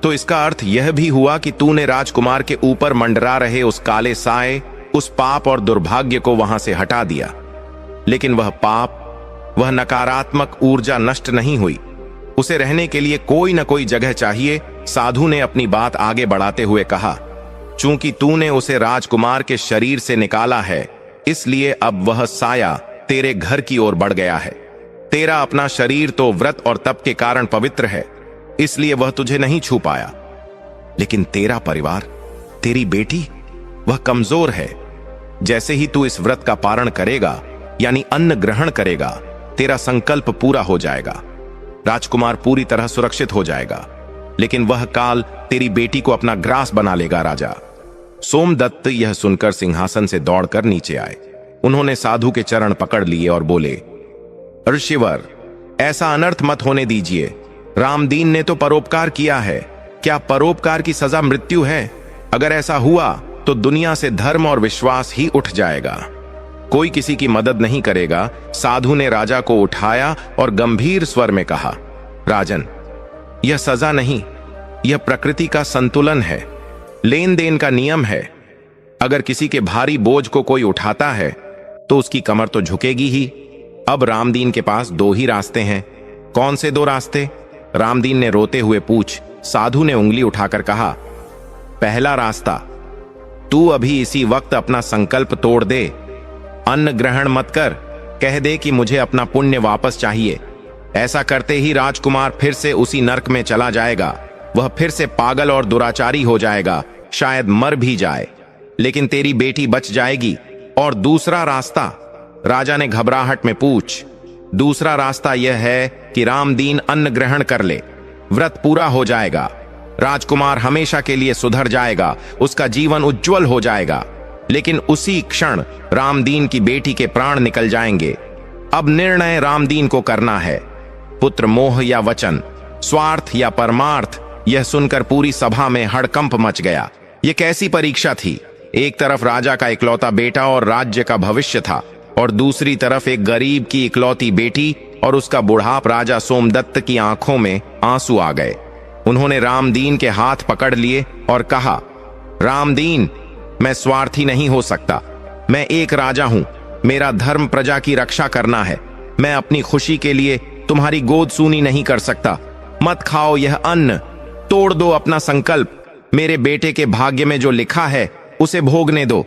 तो इसका अर्थ यह भी हुआ कि तूने राजकुमार के ऊपर मंडरा रहे उस काले साए, उस पाप और दुर्भाग्य को वहां से हटा दिया। लेकिन वह पाप, वह नकारात्मक ऊर्जा नष्ट नहीं हुई। उसे रहने के लिए कोई न कोई जगह चाहिए। साधु ने अपनी बात आगे बढ़ाते हुए कहा, चूंकि तूने उसे राजकुमार के शरीर से निकाला है, इसलिए अब वह साया तेरे घर की ओर बढ़ गया है। तेरा अपना शरीर तो व्रत और तप के कारण पवित्र है, इसलिए वह तुझे नहीं छू पाया। लेकिन तेरा परिवार, तेरी बेटी, वह कमजोर है। जैसे ही तू इस व्रत का पारण करेगा, यानी अन्न ग्रहण करेगा, तेरा संकल्प पूरा हो जाएगा। राजकुमार पूरी तरह सुरक्षित हो जाएगा, लेकिन वह काल तेरी बेटी को अपना ग्रास बना लेगा। राजा सोमदत्त यह सुनकर सिंहासन से दौड़कर नीचे आए। उन्होंने साधु के चरण पकड़ लिए और बोले, ऋषिवर, ऐसा अनर्थ मत होने दीजिए। रामदीन ने तो परोपकार किया है। क्या परोपकार की सजा मृत्यु है? अगर ऐसा हुआ तो दुनिया से धर्म और विश्वास ही उठ जाएगा। कोई किसी की मदद नहीं करेगा। साधु ने राजा को उठाया और गंभीर स्वर में कहा, राजन, यह सजा नहीं, यह प्रकृति का संतुलन है, लेन देन का नियम है। अगर किसी के भारी बोझ को कोई उठाता है तो उसकी कमर तो झुकेगी ही। अब रामदीन के पास 2 ही रास्ते हैं। कौन से 2 रास्ते? रामदीन ने रोते हुए पूछ। साधु ने उंगली उठाकर कहा, पहला रास्ता, तू अभी इसी वक्त अपना संकल्प तोड़ दे। अन्न ग्रहण मत कर, कह दे कि मुझे अपना पुण्य वापस चाहिए। ऐसा करते ही राजकुमार फिर से उसी नरक में चला जाएगा। वह फिर से पागल और दुराचारी हो जाएगा, शायद मर भी जाए, लेकिन तेरी बेटी बच जाएगी। और दूसरा रास्ता? राजा ने घबराहट में पूछ। दूसरा रास्ता यह है कि रामदीन अन्न ग्रहण कर ले, व्रत पूरा हो जाएगा। राजकुमार हमेशा के लिए सुधर जाएगा, उसका जीवन उज्जवल हो जाएगा। लेकिन उसी क्षण रामदीन की बेटी के प्राण निकल जाएंगे। अब निर्णय रामदीन को करना है, पुत्र मोह या वचन, स्वार्थ या परमार्थ। यह सुनकर पूरी सभा में हड़कंप मच गया। यह कैसी परीक्षा थी? एक तरफ राजा का इकलौता बेटा और राज्य का भविष्य था, और दूसरी तरफ एक गरीब की इकलौती बेटी और उसका बुढ़ाप। राजा सोमदत्त की आंखों में आंसू आ गए। उन्होंने रामदीन के हाथ पकड़ लिए और कहा, रामदीन, मैं स्वार्थी नहीं हो सकता। मैं एक राजा हूं। मेरा धर्म प्रजा की रक्षा करना है। मैं अपनी खुशी के लिए तुम्हारी गोद सूनी नहीं कर सकता। मत खाओ यह अन्न, तोड़ दो अपना संकल्प। मेरे बेटे के भाग्य में जो लिखा है उसे भोगने दो।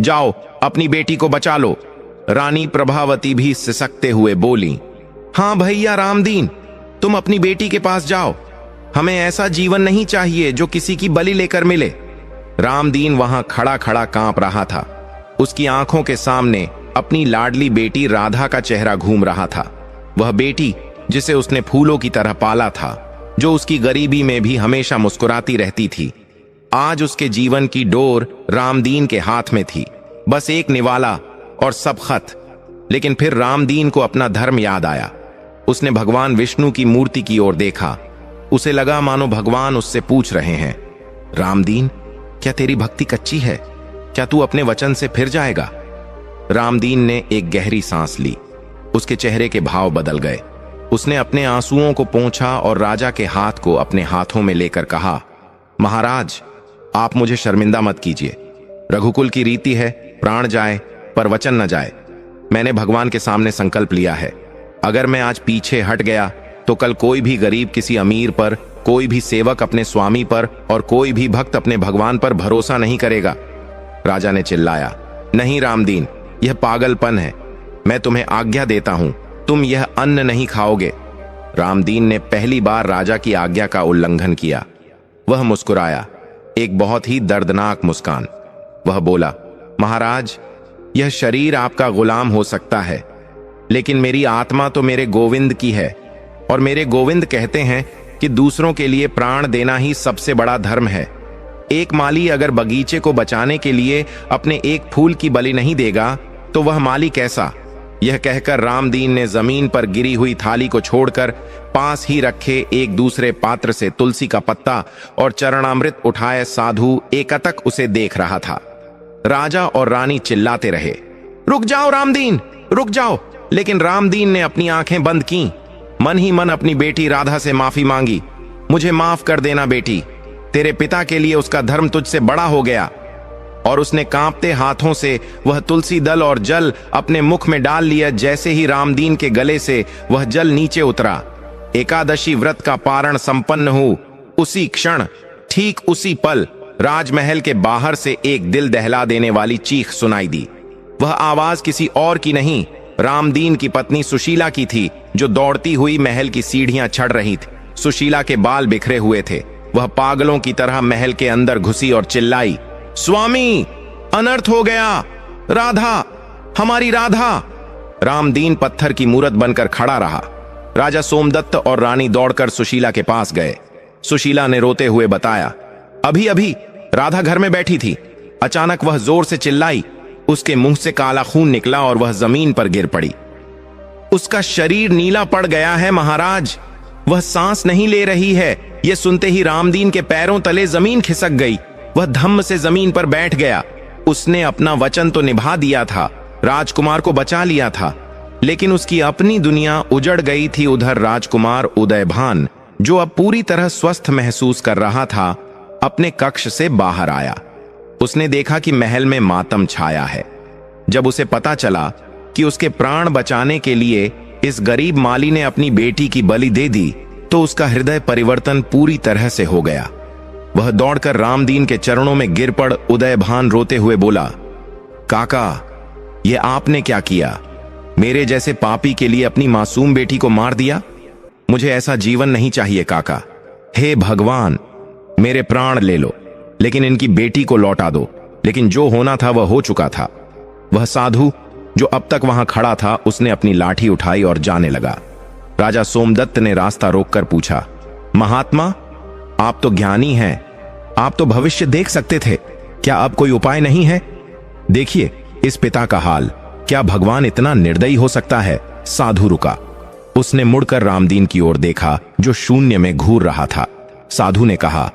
जाओ, अपनी बेटी को बचा लो। रानी प्रभावती भी सिसकते हुए बोली, हाँ भैया रामदीन, तुम अपनी बेटी के पास जाओ। हमें ऐसा जीवन नहीं चाहिए जो किसी की बलि लेकर मिले। रामदीन वहां खड़ा खड़ा कांप रहा था। उसकी आंखों के सामने अपनी लाडली बेटी राधा का चेहरा घूम रहा था। वह बेटी जिसे उसने फूलों की तरह पाला था, जो उसकी गरीबी में भी हमेशा मुस्कुराती रहती थी। आज उसके जीवन की डोर रामदीन के हाथ में थी, बस एक निवाला और सब खत। लेकिन फिर रामदीन को अपना धर्म याद आया। उसने भगवान विष्णु की मूर्ति की ओर देखा। उसे लगा मानो भगवान उससे पूछ रहे हैं, रामदीन, क्या तेरी भक्ति कच्ची है? क्या तू अपने वचन से फिर जाएगा? रामदीन ने एक गहरी सांस ली। उसके चेहरे के भाव बदल गए। उसने अपने आंसुओं को पोंछा और राजा के हाथ को अपने हाथों में लेकर कहा, महाराज, आप मुझे शर्मिंदा मत कीजिए। रघुकुल की रीति है, प्राण जाए पर वचन न जाए। मैंने भगवान के सामने संकल्प लिया है। अगर मैं आज पीछे हट गया तो कल कोई भी गरीब किसी अमीर पर, कोई भी सेवक अपने स्वामी पर और कोई भी भक्त अपने भगवान पर भरोसा नहीं करेगा। राजा ने चिल्लाया, नहीं रामदीन, यह पागलपन है। मैं तुम्हें आज्ञा देता हूं, तुम यह अन्न नहीं खाओगे। रामदीन ने पहली बार राजा की आज्ञा का उल्लंघन किया। वह मुस्कुराया, एक बहुत ही दर्दनाक मुस्कान। वह बोला, महाराज, यह शरीर आपका गुलाम हो सकता है, लेकिन मेरी आत्मा तो मेरे गोविंद की है, और मेरे गोविंद कहते हैं कि दूसरों के लिए प्राण देना ही सबसे बड़ा धर्म है। एक माली अगर बगीचे को बचाने के लिए अपने एक फूल की बलि नहीं देगा तो वह माली कैसा? यह कहकर रामदीन ने जमीन पर गिरी हुई थाली को छोड़कर पास ही रखे एक दूसरे पात्र से तुलसी का पत्ता और चरणामृत उठाए साधु एकटक उसे देख रहा था। राजा और रानी चिल्लाते रहे, रुक जाओ रामदीन, रुक जाओ। लेकिन रामदीन ने अपनी आंखें बंद की। मन ही मन अपनी बेटी राधा से माफी मांगी। मुझे माफ कर देना बेटी, तेरे पिता के लिए उसका धर्म तुझसे बड़ा हो गया। और उसने कांपते हाथों से वह तुलसी दल और जल अपने मुख में डाल लिया। जैसे ही रामदीन के गले से वह जल नीचे उतरा, एकादशी व्रत का पारण संपन्न हो उसी क्षण, ठीक उसी पल, राजमहल के बाहर से एक दिल दहला देने वाली चीख सुनाई दी। वह आवाज किसी और की नहीं, रामदीन की पत्नी सुशीला की थी, जो दौड़ती हुई महल की सीढ़ियां चढ़ रही थी। सुशीला के बाल बिखरे हुए थे। वह पागलों की तरह महल के अंदर घुसी और चिल्लाई, स्वामी, अनर्थ हो गया। राधा, हमारी राधा। रामदीन पत्थर की मूरत बनकर खड़ा रहा। राजा सोमदत्त और रानी दौड़कर सुशीला के पास गए। सुशीला ने रोते हुए बताया, अभी अभी राधा घर में बैठी थी। अचानक वह जोर से चिल्लाई। उसके मुंह से काला खून निकला और वह जमीन पर गिर पड़ी। उसका शरीर नीला पड़ गया है महाराज। वह सांस नहीं ले रही है। यह सुनते ही रामदीन के पैरों तले जमीन खिसक गई। वह धम्म से जमीन पर बैठ गया। उसने अपना वचन तो निभा दिया था, राजकुमार को बचा लिया था, लेकिन उसकी अपनी दुनिया उजड़ गई थी। उधर राजकुमार उदयभान, जो अब पूरी तरह स्वस्थ महसूस कर रहा था, अपने कक्ष से बाहर आया। उसने देखा कि महल में मातम छाया है। जब उसे पता चला कि उसके प्राण बचाने के लिए इस गरीब माली ने अपनी बेटी की बलि दे दी, तो उसका हृदय परिवर्तन पूरी तरह से हो गया। वह दौड़कर रामदीन के चरणों में गिर पड़ उदयभान रोते हुए बोला, काका, ये आपने क्या किया? मेरे जैसे पापी के लिए अपनी मासूम बेटी को मार दिया। मुझे ऐसा जीवन नहीं चाहिए काका। हे भगवान, मेरे प्राण ले लो, लेकिन इनकी बेटी को लौटा दो। लेकिन जो होना था वह हो चुका था। वह साधु जो अब तक वहां खड़ा था, उसने अपनी लाठी उठाई और जाने लगा। राजा सोमदत्त ने रास्ता रोककर पूछा, महात्मा, आप तो ज्ञानी हैं, आप तो भविष्य देख सकते थे, क्या अब कोई उपाय नहीं है? देखिए इस पिता का हाल, क्या भगवान इतना निर्दयी हो सकता है? साधु रुका। उसने मुड़कर रामदीन की ओर देखा जो शून्य में घूर रहा था। साधु ने कहा,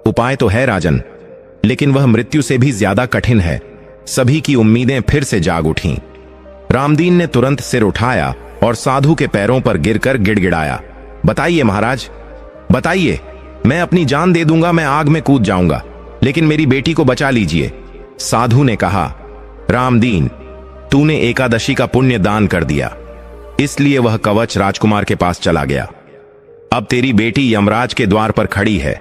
उपाय तो है राजन, लेकिन वह मृत्यु से भी ज्यादा कठिन है। सभी की उम्मीदें फिर से जाग उठीं। रामदीन ने तुरंत सिर उठाया और साधु के पैरों पर गिरकर गिड़गिड़ाया, बताइए महाराज, बताइए, मैं अपनी जान दे दूंगा, मैं आग में कूद जाऊंगा, लेकिन मेरी बेटी को बचा लीजिए। साधु ने कहा, रामदीन, तूने एकादशी का पुण्य दान कर दिया, इसलिए वह कवच राजकुमार के पास चला गया। अब तेरी बेटी यमराज के द्वार पर खड़ी है।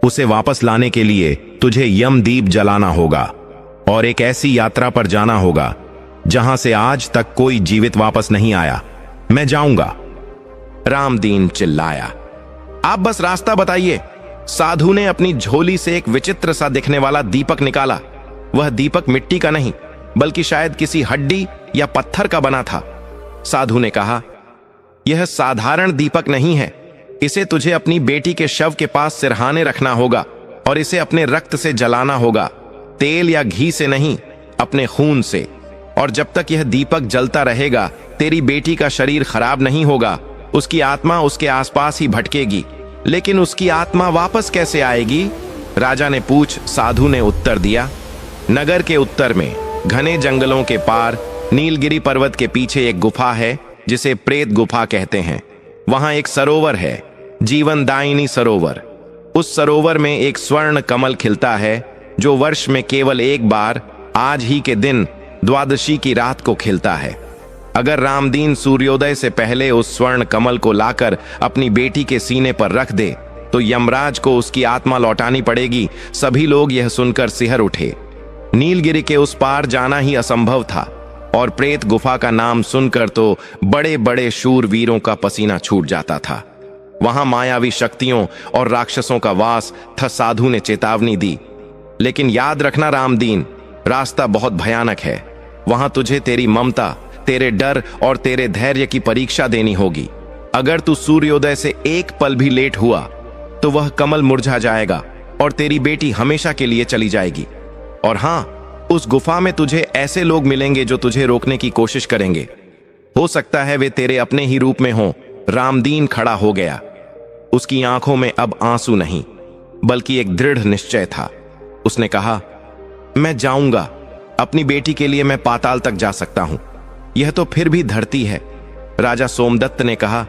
उसे वापस लाने के लिए तुझे यमदीप जलाना होगा और एक ऐसी यात्रा पर जाना होगा जहां से आज तक कोई जीवित वापस नहीं आया। मैं जाऊंगा। रामदीन चिल्लाया, आप बस रास्ता बताइए। साधु ने अपनी झोली से एक विचित्र सा दिखने वाला दीपक निकाला। वह दीपक मिट्टी का नहीं, बल्कि शायद किसी हड्डी या पत्थर का बना था। साधु ने कहा, यह साधारण दीपक नहीं है, इसे तुझे अपनी बेटी के शव के पास सिरहाने रखना होगा और इसे अपने रक्त से जलाना होगा, तेल या घी से नहीं, अपने खून से। और जब तक यह दीपक जलता रहेगा, तेरी बेटी का शरीर खराब नहीं होगा, उसकी आत्मा उसके आसपास ही भटकेगी। लेकिन उसकी आत्मा वापस कैसे आएगी? राजा ने पूछ। साधु ने उत्तर दिया, नगर के उत्तर में घने जंगलों के पार नीलगिरी पर्वत के पीछे एक गुफा है जिसे प्रेत गुफा कहते हैं। वहां एक सरोवर है, जीवनदायिनी सरोवर। उस सरोवर में एक स्वर्ण कमल खिलता है जो वर्ष में केवल एक बार, आज ही के दिन द्वादशी की रात को खिलता है। अगर रामदीन सूर्योदय से पहले उस स्वर्ण कमल को लाकर अपनी बेटी के सीने पर रख दे तो यमराज को उसकी आत्मा लौटानी पड़ेगी। सभी लोग यह सुनकर सिहर उठे। नीलगिरी के उस पार जाना ही असंभव था और प्रेत गुफा का नाम सुनकर तो बड़े बड़े शूरवीरों का पसीना छूट जाता था। वहां मायावी शक्तियों और राक्षसों का वास था। साधु ने चेतावनी दी, लेकिन याद रखना रामदीन, रास्ता बहुत भयानक है। वहां तुझे तेरी ममता, तेरे डर और तेरे धैर्य की परीक्षा देनी होगी। अगर तू सूर्योदय से एक पल भी लेट हुआ तो वह कमल मुरझा जाएगा और तेरी बेटी हमेशा के लिए चली जाएगी। और हां, उस गुफा में तुझे ऐसे लोग मिलेंगे जो तुझे रोकने की कोशिश करेंगे। हो सकता है वे तेरे अपने ही रूप में हों। रामदीन खड़ा हो गया। उसकी आंखों में अब आंसू नहीं, बल्कि एक दृढ़ निश्चय था। उसने कहा, मैं जाऊंगा, अपनी बेटी के लिए मैं पाताल तक जा सकता हूं, यह तो फिर भी धरती है। राजा सोमदत्त ने कहा,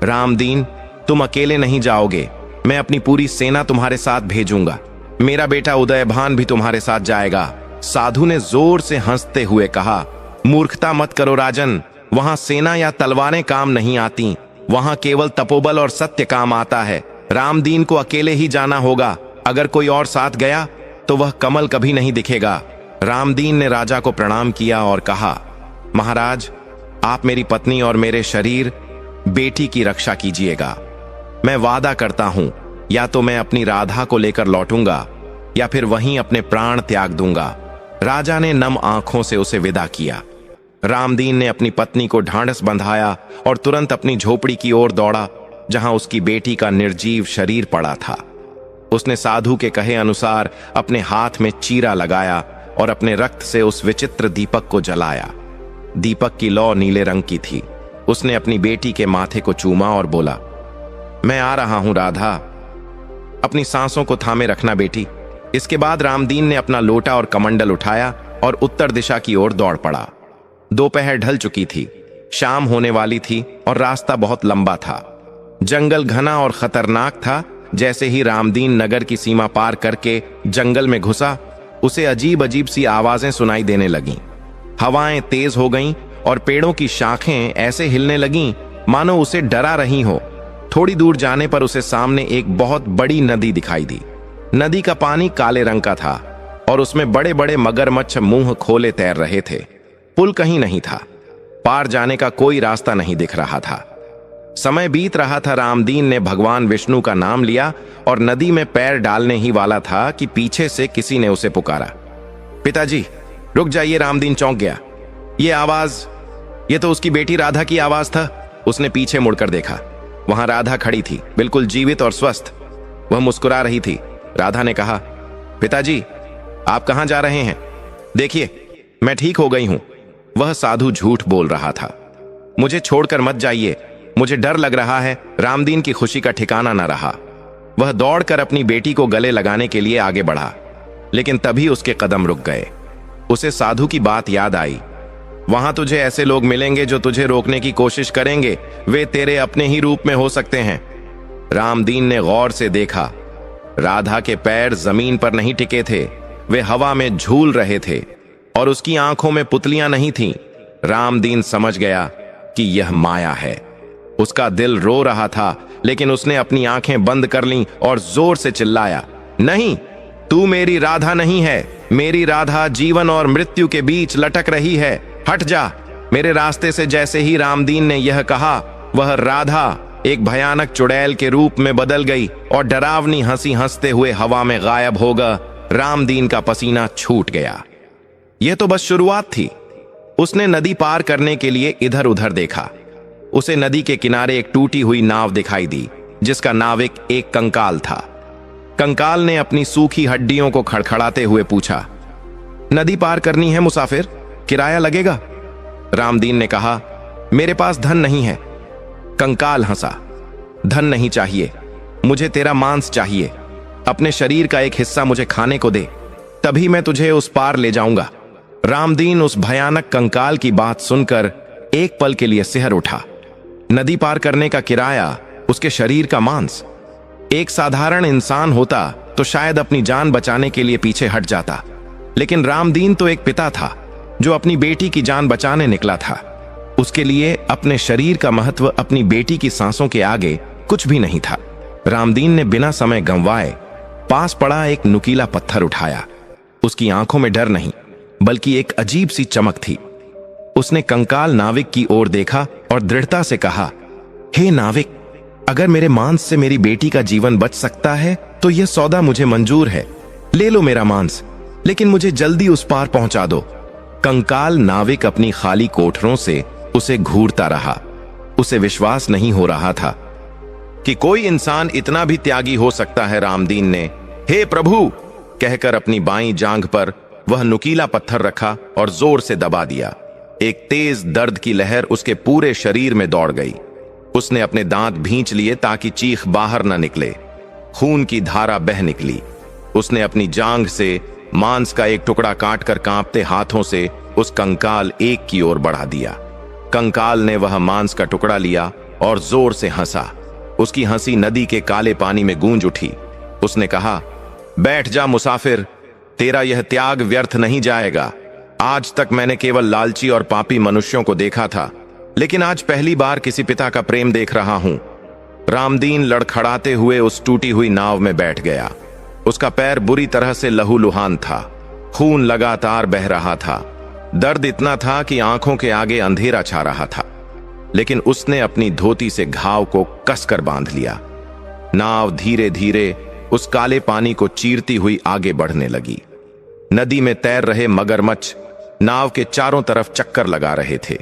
रामदीन, तुम अकेले नहीं जाओगे, मैं अपनी पूरी सेना तुम्हारे साथ भेजूंगा। मेरा बेटा उदयभान भी तुम्हारे साथ जाएगा। साधु ने जोर से हंसते हुए कहा, मूर्खता मत करो राजन, वहां सेना या तलवारें काम नहीं आती, वहां केवल तपोबल और सत्य काम आता है। रामदीन को अकेले ही जाना होगा, अगर कोई और साथ गया तो वह कमल कभी नहीं दिखेगा। रामदीन ने राजा को प्रणाम किया और कहा, महाराज, आप मेरी पत्नी और मेरे शरीर, बेटी की रक्षा कीजिएगा। मैं वादा करता हूं, या तो मैं अपनी राधा को लेकर लौटूंगा या फिर वहीं अपने प्राण त्याग दूंगा। राजा ने नम आंखों से उसे विदा किया। रामदीन ने अपनी पत्नी को ढांढस बंधाया और तुरंत अपनी झोपड़ी की ओर दौड़ा जहां उसकी बेटी का निर्जीव शरीर पड़ा था। उसने साधु के कहे अनुसार अपने हाथ में चीरा लगाया और अपने रक्त से उस विचित्र दीपक को जलाया। दीपक की लौ नीले रंग की थी। उसने अपनी बेटी के माथे को चूमा और बोला, मैं आ रहा हूं राधा, अपनी सांसों को थामे रखना बेटी। इसके बाद रामदीन ने अपना लोटा और कमंडल उठाया और उत्तर दिशा की ओर दौड़ पड़ा। दोपहर ढल चुकी थी, शाम होने वाली थी और रास्ता बहुत लंबा था। जंगल घना और खतरनाक था। जैसे ही रामदीन नगर की सीमा पार करके जंगल में घुसा, उसे अजीब अजीब सी आवाजें सुनाई देने लगीं। हवाएं तेज हो गईं और पेड़ों की शाखें ऐसे हिलने लगीं मानो उसे डरा रही हो। थोड़ी दूर जाने पर उसे सामने एक बहुत बड़ी नदी दिखाई दी। नदी का पानी काले रंग का था और उसमें बड़े बड़े मगरमच्छ मुंह खोले तैर रहे थे। पुल कहीं नहीं था, पार जाने का कोई रास्ता नहीं दिख रहा था। समय बीत रहा था। रामदीन ने भगवान विष्णु का नाम लिया और नदी में पैर डालने ही वाला था कि पीछे से किसी ने उसे पुकारा, पिताजी रुक जाइए। रामदीन चौंक गया। ये आवाज, ये तो उसकी बेटी राधा की आवाज था। उसने पीछे मुड़कर देखा। वहां राधा खड़ी थी, बिल्कुल जीवित और स्वस्थ। वह मुस्कुरा रही थी। राधा ने कहा, पिताजी, आप कहां जा रहे हैं? देखिए, मैं ठीक हो गई हूं। वह साधु झूठ बोल रहा था। मुझे छोड़कर मत जाइए, मुझे डर लग रहा है। रामदीन की खुशी का ठिकाना न रहा। वह दौड़कर अपनी बेटी को गले लगाने के लिए आगे बढ़ा, लेकिन तभी उसके कदम रुक गए। उसे साधु की बात याद आई। वहां तुझे ऐसे लोग मिलेंगे जो तुझे रोकने की कोशिश करेंगे। वे तेरे अपने ही रूप में हो सकते हैं। रामदीन ने गौर से देखा। राधा के पैर जमीन पर नहीं टिके थे, वे हवा में झूल रहे थे और उसकी आंखों में पुतलियां नहीं थीं। रामदीन समझ गया कि यह माया है। उसका दिल रो रहा था, लेकिन उसने अपनी आंखें बंद कर लीं और जोर से चिल्लाया, नहीं, तू मेरी राधा नहीं है। मेरी राधा जीवन और मृत्यु के बीच लटक रही है। हट जा मेरे रास्ते से। जैसे ही रामदीन ने यह कहा, वह राधा एक भयानक चुड़ैल के रूप में बदल गई और डरावनी हंसी हंसते हुए हवा में गायब हो गया। रामदीन का पसीना छूट गया। यह तो बस शुरुआत थी। उसने नदी पार करने के लिए इधर उधर देखा। उसे नदी के किनारे एक टूटी हुई नाव दिखाई दी, जिसका नाविक एक कंकाल था। कंकाल ने अपनी सूखी हड्डियों को खड़खड़ाते हुए पूछा, नदी पार करनी है मुसाफिर, किराया लगेगा? रामदीन ने कहा, मेरे पास धन नहीं है। कंकाल हंसा, धन नहीं चाहिए, मुझे तेरा मांस चाहिए। अपने शरीर का एक हिस्सा मुझे खाने को दे, तभी मैं तुझे उस पार ले जाऊंगा। रामदीन उस भयानक कंकाल की बात सुनकर एक पल के लिए सिहर उठा। नदी पार करने का किराया उसके शरीर का मांस। एक साधारण इंसान होता तो शायद अपनी जान बचाने के लिए पीछे हट जाता, लेकिन रामदीन तो एक पिता था जो अपनी बेटी की जान बचाने निकला था। उसके लिए अपने शरीर का महत्व अपनी बेटी की सांसों के आगे कुछ भी नहीं था। रामदीन ने बिना समय गंवाए पास पड़ा एक नुकीला पत्थर उठाया। उसकी आंखों में डर नहीं, बल्कि एक अजीब सी चमक थी। उसने कंकाल नाविक की ओर देखा और दृढ़ता से कहा, हे नाविक, अगर मेरे मांस से मेरी बेटी का जीवन बच सकता है तो यह सौदा मुझे मंजूर है। ले लो मेरा मांस, लेकिन मुझे जल्दी उस पार पहुंचा दो। कंकाल नाविक अपनी खाली कोठरों से उसे घूरता रहा। उसे विश्वास नहीं हो रहा था कि कोई इंसान इतना भी त्यागी हो सकता है। रामदीन ने हे प्रभु कहकर अपनी बाईं जांघ पर वह नुकीला पत्थर रखा और जोर से दबा दिया। एक तेज दर्द की लहर उसके पूरे शरीर में दौड़ गई। उसने अपने दांत भींच लिए ताकि चीख बाहर न निकले। खून की धारा बह निकली। उसने अपनी जांघ से मांस का एक टुकड़ा काटकर कांपते हाथों से उस कंकाल एक की ओर बढ़ा दिया। कंकाल ने वह मांस का टुकड़ा लिया और जोर से हंसा। उसकी हंसी नदी के काले पानी में गूंज उठी। उसने कहा, बैठ जा मुसाफिर, तेरा यह त्याग व्यर्थ नहीं जाएगा। आज तक मैंने केवल लालची और पापी मनुष्यों को देखा था, लेकिन आज पहली बार किसी पिता का प्रेम देख रहा हूं। रामदीन लड़खड़ाते हुए उस टूटी हुई नाव में बैठ गया। उसका पैर बुरी तरह से लहूलुहान था। खून लगातार बह रहा था। दर्द इतना था कि आंखों के आगे अंधेरा छा रहा था, लेकिन उसने अपनी धोती से घाव को कसकर बांध लिया। नाव धीरे धीरे उस काले पानी को चीरती हुई आगे बढ़ने लगी। नदी में तैर रहे मगरमच्छ नाव के चारों तरफ चक्कर लगा रहे थे,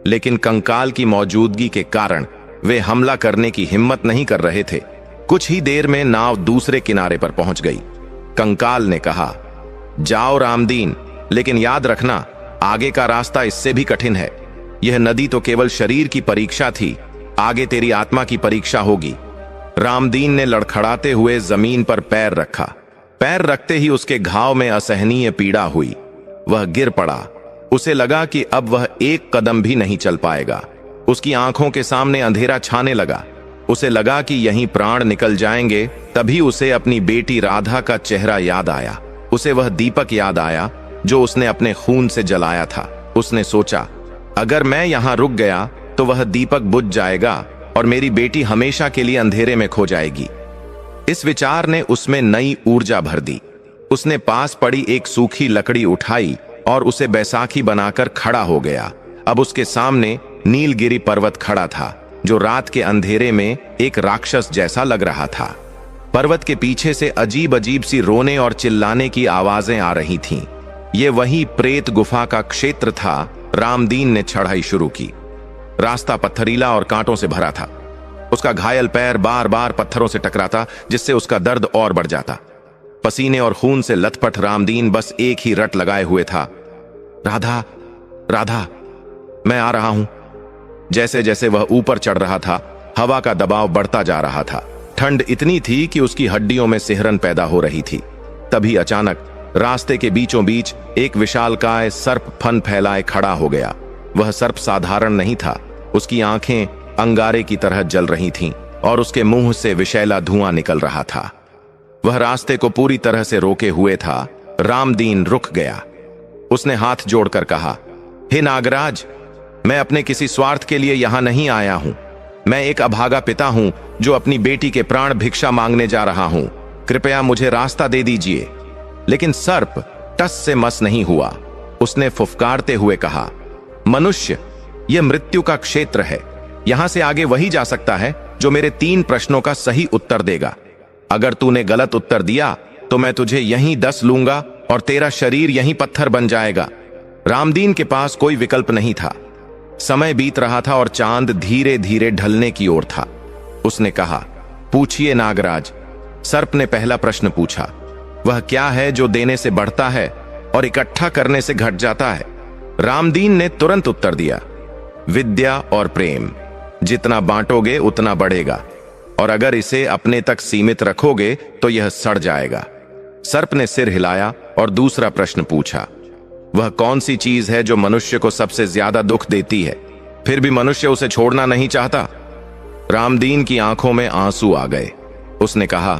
लेकिन कंकाल की मौजूदगी के कारण वे हमला करने की हिम्मत नहीं कर रहे थे। कुछ ही देर में नाव दूसरे किनारे पर पहुंच गई। कंकाल ने कहा, जाओ रामदीन, लेकिन याद रखना, आगे का रास्ता इससे भी कठिन है। यह नदी तो केवल शरीर की परीक्षा थी, आगे तेरी आत्मा की परीक्षा होगी। रामदीन ने लड़खड़ाते हुए जमीन पर पैर रखा। पैर रखते ही उसके घाव में असहनीय पीड़ा हुई। वह गिर पड़ा। उसे लगा कि अब वह एक कदम भी नहीं चल पाएगा। उसकी आंखों के सामने अंधेरा छाने लगा। उसे लगा कि यहीं प्राण निकल जाएंगे। तभी उसे अपनी बेटी राधा का चेहरा याद आया। उसे वह दीपक याद आया जो उसने अपने खून से जलाया था। उसने सोचा, अगर मैं यहां रुक गया तो वह दीपक बुझ जाएगा और मेरी बेटी हमेशा के लिए अंधेरे में खो जाएगी। इस विचार ने उसमें नई ऊर्जा भर दी। उसने पास पड़ी एक सूखी लकड़ी उठाई और उसे बैसाखी बनाकर खड़ा हो गया। अब उसके सामने नीलगिरी पर्वत खड़ा था, जो रात के अंधेरे में एक राक्षस जैसा लग रहा था। पर्वत के पीछे से अजीब अजीब सी रोने और चिल्लाने की आवाजें आ रही थीं। ये वही प्रेत गुफा का क्षेत्र था। रामदीन ने चढ़ाई शुरू की। रास्ता पत्थरीला और कांटों से भरा था। उसका घायल पैर बार बार पत्थरों से टकराता, जिससे उसका दर्द और बढ़ जाता। पसीने और खून से लथपथ रामदीन बस एक ही रट लगाए हुए था, राधा, राधा, मैं आ रहा हूं। जैसे जैसे वह ऊपर चढ़ रहा था, हवा का दबाव बढ़ता जा रहा था। ठंड इतनी थी कि उसकी हड्डियों में सिहरन पैदा हो रही थी। तभी अचानक रास्ते के बीचों बीच एक विशालकाय सर्प फन फैलाए खड़ा हो गया। वह सर्प साधारण नहीं था। उसकी आंखें अंगारे की तरह जल रही थीं और उसके मुंह से विषैला धुआं निकल रहा था। वह रास्ते को पूरी तरह से रोके हुए था। रामदीन रुक गया। उसने हाथ जोड़कर कहा, हे नागराज, मैं अपने किसी स्वार्थ के लिए यहां नहीं आया हूं। मैं एक अभागा पिता हूं जो अपनी बेटी के प्राण भिक्षा मांगने जा रहा हूं। कृपया मुझे रास्ता दे दीजिए। लेकिन सर्प टस से मस नहीं हुआ। उसने फुफकारते हुए कहा, मनुष्य, यह मृत्यु का क्षेत्र है। यहां से आगे वही जा सकता है जो मेरे 3 प्रश्नों का सही उत्तर देगा। अगर तूने गलत उत्तर दिया तो मैं तुझे यहीं दस लूंगा और तेरा शरीर यहीं पत्थर बन जाएगा। रामदीन के पास कोई विकल्प नहीं था। समय बीत रहा था और चांद धीरे धीरे ढलने की ओर था। उसने कहा, पूछिए नागराज। सर्प ने पहला प्रश्न पूछा, वह क्या है जो देने से बढ़ता है और इकट्ठा करने से घट जाता है? रामदीन ने तुरंत उत्तर दिया, विद्या और प्रेम। जितना बांटोगे उतना बढ़ेगा, और अगर इसे अपने तक सीमित रखोगे तो यह सड़ जाएगा। सर्प ने सिर हिलाया और दूसरा प्रश्न पूछा, वह कौन सी चीज है जो मनुष्य को सबसे ज्यादा दुख देती है, फिर भी मनुष्य उसे छोड़ना नहीं चाहता? रामदीन की आंखों में आंसू आ गए। उसने कहा,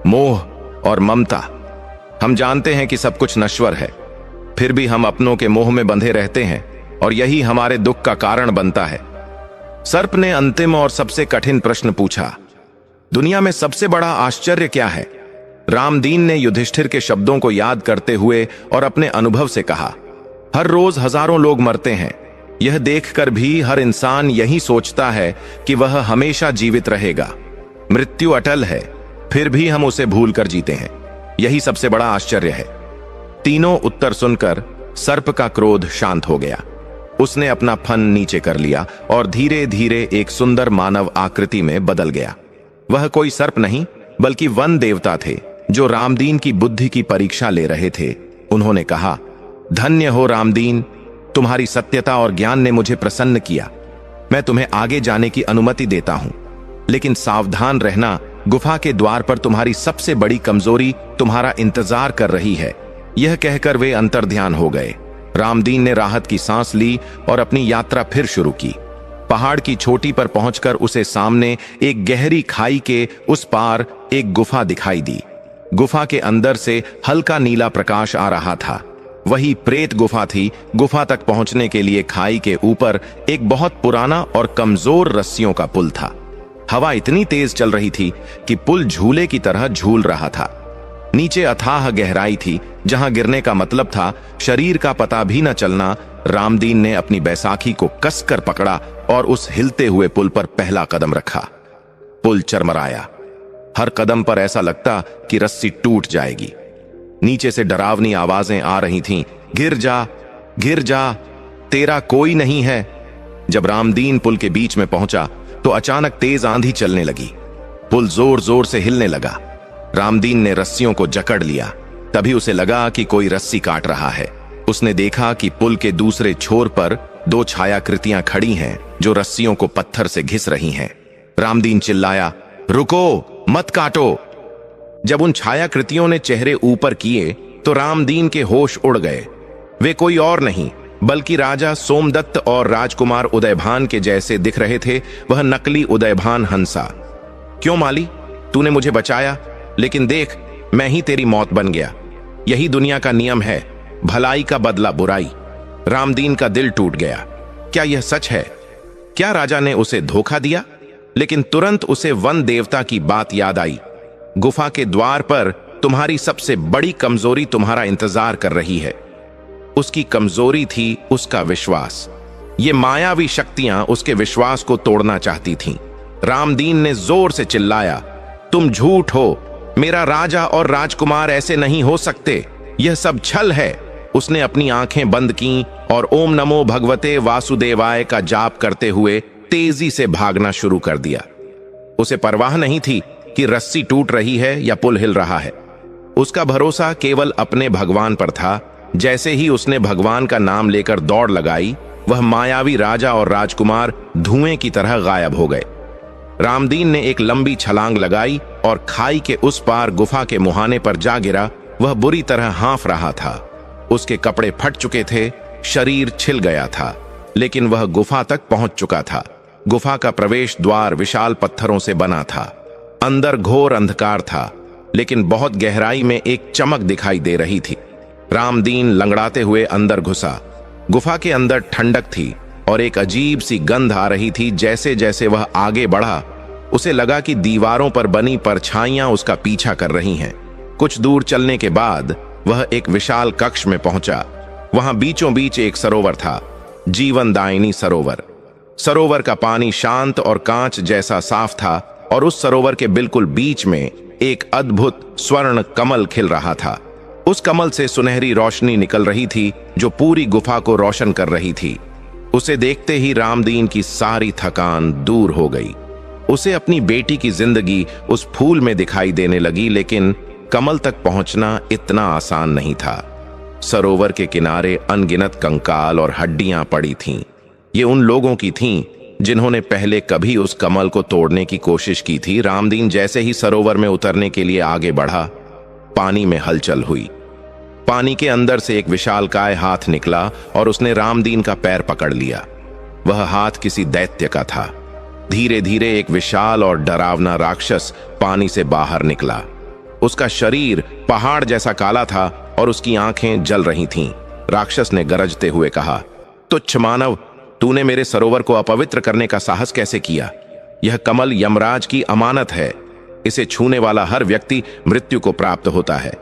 मोह और ममता। हम जानते हैं कि सब कुछ नश्वर है, फिर भी हम अपनों के मोह में बंधे रहते हैं और यही हमारे दुख का कारण बनता है। सर्प ने अंतिम और सबसे कठिन प्रश्न पूछा, दुनिया में सबसे बड़ा आश्चर्य क्या है? रामदीन ने युधिष्ठिर के शब्दों को याद करते हुए और अपने अनुभव से कहा, हर रोज हजारों लोग मरते हैं। यह देखकर भी हर इंसान यही सोचता है कि वह हमेशा जीवित रहेगा। मृत्यु अटल है, फिर भी हम उसे भूलकर जीते हैं। यही सबसे बड़ा आश्चर्य है। तीनों उत्तर सुनकर सर्प का क्रोध शांत हो गया। उसने अपना फन नीचे कर लिया और धीरे धीरे एक सुंदर मानव आकृति में बदल गया। वह कोई सर्प नहीं बल्कि वन देवता थे जो रामदीन की बुद्धि की परीक्षा ले रहे थे। उन्होंने कहा, धन्य हो रामदीन, तुम्हारी सत्यता और ज्ञान ने मुझे प्रसन्न किया। मैं तुम्हें आगे जाने की अनुमति देता हूं, लेकिन सावधान रहना, गुफा के द्वार पर तुम्हारी सबसे बड़ी कमजोरी तुम्हारा इंतजार कर रही है। यह कहकर वे अंतर्ध्यान हो गए। रामदीन ने राहत की सांस ली और अपनी यात्रा फिर शुरू की। पहाड़ की चोटी पर पहुंचकर उसे सामने एक गहरी खाई के उस पार एक गुफा दिखाई दी। गुफा के अंदर से हल्का नीला प्रकाश आ रहा था। वही प्रेत गुफा थी। गुफा तक पहुंचने के लिए खाई के ऊपर एक बहुत पुराना और कमजोर रस्सियों का पुल था। हवा इतनी तेज चल रही थी कि पुल झूले की तरह झूल रहा था। नीचे अथाह गहराई थी, जहां गिरने का मतलब था शरीर का पता भी न चलना। रामदीन ने अपनी बैसाखी को कसकर पकड़ा और उस हिलते हुए पुल पर पहला कदम रखा। पुल चरमराया। हर कदम पर ऐसा लगता कि रस्सी टूट जाएगी। नीचे से डरावनी आवाजें आ रही थीं, गिर जा, गिर जा, तेरा कोई नहीं है। जब रामदीन पुल के बीच में पहुंचा तो अचानक तेज आंधी चलने लगी। पुल जोर जोर से हिलने लगा। रामदीन ने रस्सियों को जकड़ लिया। तभी उसे लगा कि कोई रस्सी काट रहा है। उसने देखा कि पुल के दूसरे छोर पर 2 छायाकृतियां खड़ी हैं जो रस्सियों को पत्थर से घिस रही हैं। रामदीन चिल्लाया, रुको, मत काटो। जब उन छायाकृतियों ने चेहरे ऊपर किए तो रामदीन के होश उड़ गए। वे कोई और नहीं बल्कि राजा सोमदत्त और राजकुमार उदयभान के जैसे दिख रहे थे। वह नकली उदयभान हंसा। क्यों माली, तूने मुझे बचाया, लेकिन देख, मैं ही तेरी मौत बन गया। यही दुनिया का नियम है, भलाई का बदला बुराई। रामदीन का दिल टूट गया। क्या यह सच है? क्या राजा ने उसे धोखा दिया? लेकिन तुरंत उसे वन देवता की बात याद आई। गुफा के द्वार पर तुम्हारी सबसे बड़ी कमजोरी तुम्हारा इंतजार कर रही है। उसकी कमजोरी थी उसका विश्वास। ये मायावी शक्तियां उसके विश्वास को तोड़ना चाहती थीं। रामदीन ने जोर से चिल्लाया, तुम झूठ हो। मेरा राजा और राजकुमार ऐसे नहीं हो सकते। यह सब छल है। उसने अपनी आंखें बंद की और ओम नमो भगवते वासुदेवाय का जाप करते हुए तेजी से भागना शुरू कर दिया। उसे परवाह नहीं थी कि रस्सी टूट रही है या पुल हिल रहा है। उसका भरोसा केवल अपने भगवान पर था। जैसे ही उसने भगवान का नाम लेकर दौड़ लगाई, वह मायावी राजा और राजकुमार धुएं की तरह गायब हो गए। रामदीन ने एक लंबी छलांग लगाई और खाई के उस पार गुफा के मुहाने पर जा गिरा। वह बुरी तरह हाँफ रहा था। उसके कपड़े फट चुके थे, शरीर छिल गया था, लेकिन वह गुफा तक पहुंच चुका था। गुफा का प्रवेश द्वार विशाल पत्थरों से बना था। अंदर घोर अंधकार था, लेकिन बहुत गहराई में एक चमक दिखाई दे रही थी। रामदीन लंगड़ाते हुए अंदर घुसा। गुफा के अंदर ठंडक थी और एक अजीब सी गंध आ रही थी। जैसे जैसे वह आगे बढ़ा, उसे लगा कि दीवारों पर बनी परछाइयां उसका पीछा कर रही हैं। कुछ दूर चलने के बाद वह एक विशाल कक्ष में पहुंचा। वहां बीचों बीच एक सरोवर था, जीवनदायिनी सरोवर। सरोवर का पानी शांत और कांच जैसा साफ था और उस सरोवर के बिल्कुल बीच में एक अद्भुत स्वर्ण कमल खिल रहा था। उस कमल से सुनहरी रोशनी निकल रही थी जो पूरी गुफा को रोशन कर रही थी। उसे देखते ही रामदीन की सारी थकान दूर हो गई। उसे अपनी बेटी की जिंदगी उस फूल में दिखाई देने लगी, लेकिन कमल तक पहुंचना इतना आसान नहीं था। सरोवर के किनारे अनगिनत कंकाल और हड्डियां पड़ी थीं। ये उन लोगों की थीं जिन्होंने पहले कभी उस कमल को तोड़ने की कोशिश की थी। रामदीन जैसे ही सरोवर में उतरने के लिए आगे बढ़ा, पानी में हलचल हुई। पानी के अंदर से एक विशालकाय हाथ निकला और उसने रामदीन का पैर पकड़ लिया। वह हाथ किसी दैत्य का था। धीरे धीरे एक विशाल और डरावना राक्षस पानी से बाहर निकला। उसका शरीर पहाड़ जैसा काला था और उसकी आंखें जल रही थीं। राक्षस ने गरजते हुए कहा, तुच्छ मानव, तूने मेरे सरोवर को अपवित्र करने का साहस कैसे किया? यह कमल यमराज की अमानत है। इसे छूने वाला हर व्यक्ति मृत्यु को प्राप्त होता है।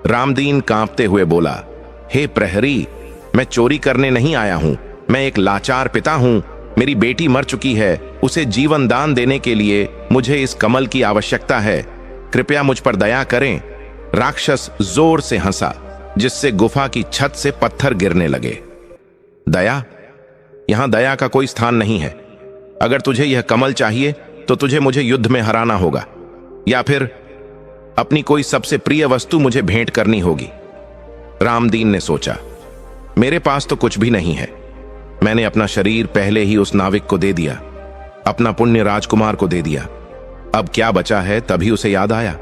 रामदीन कांपते हुए बोला, हे प्रहरी, मैं चोरी करने नहीं आया हूं। मैं एक लाचार पिता हूं। मेरी बेटी मर चुकी है। उसे जीवन दान देने के लिए मुझे इस कमल की आवश्यकता है। कृपया मुझ पर दया करें। राक्षस जोर से हंसा, जिससे गुफा की छत से पत्थर गिरने लगे। दया? यहां दया का कोई स्थान नहीं है। अगर तुझे यह कमल चाहिए तो तुझे मुझे युद्ध में हराना होगा, या फिर अपनी कोई सबसे प्रिय वस्तु मुझे भेंट करनी होगी। रामदीन ने सोचा, मेरे पास तो कुछ भी नहीं है। मैंने अपना शरीर पहले ही उस नाविक को दे दिया, अपना पुण्य राजकुमार को दे दिया। अब क्या बचा है? तभी उसे याद आया,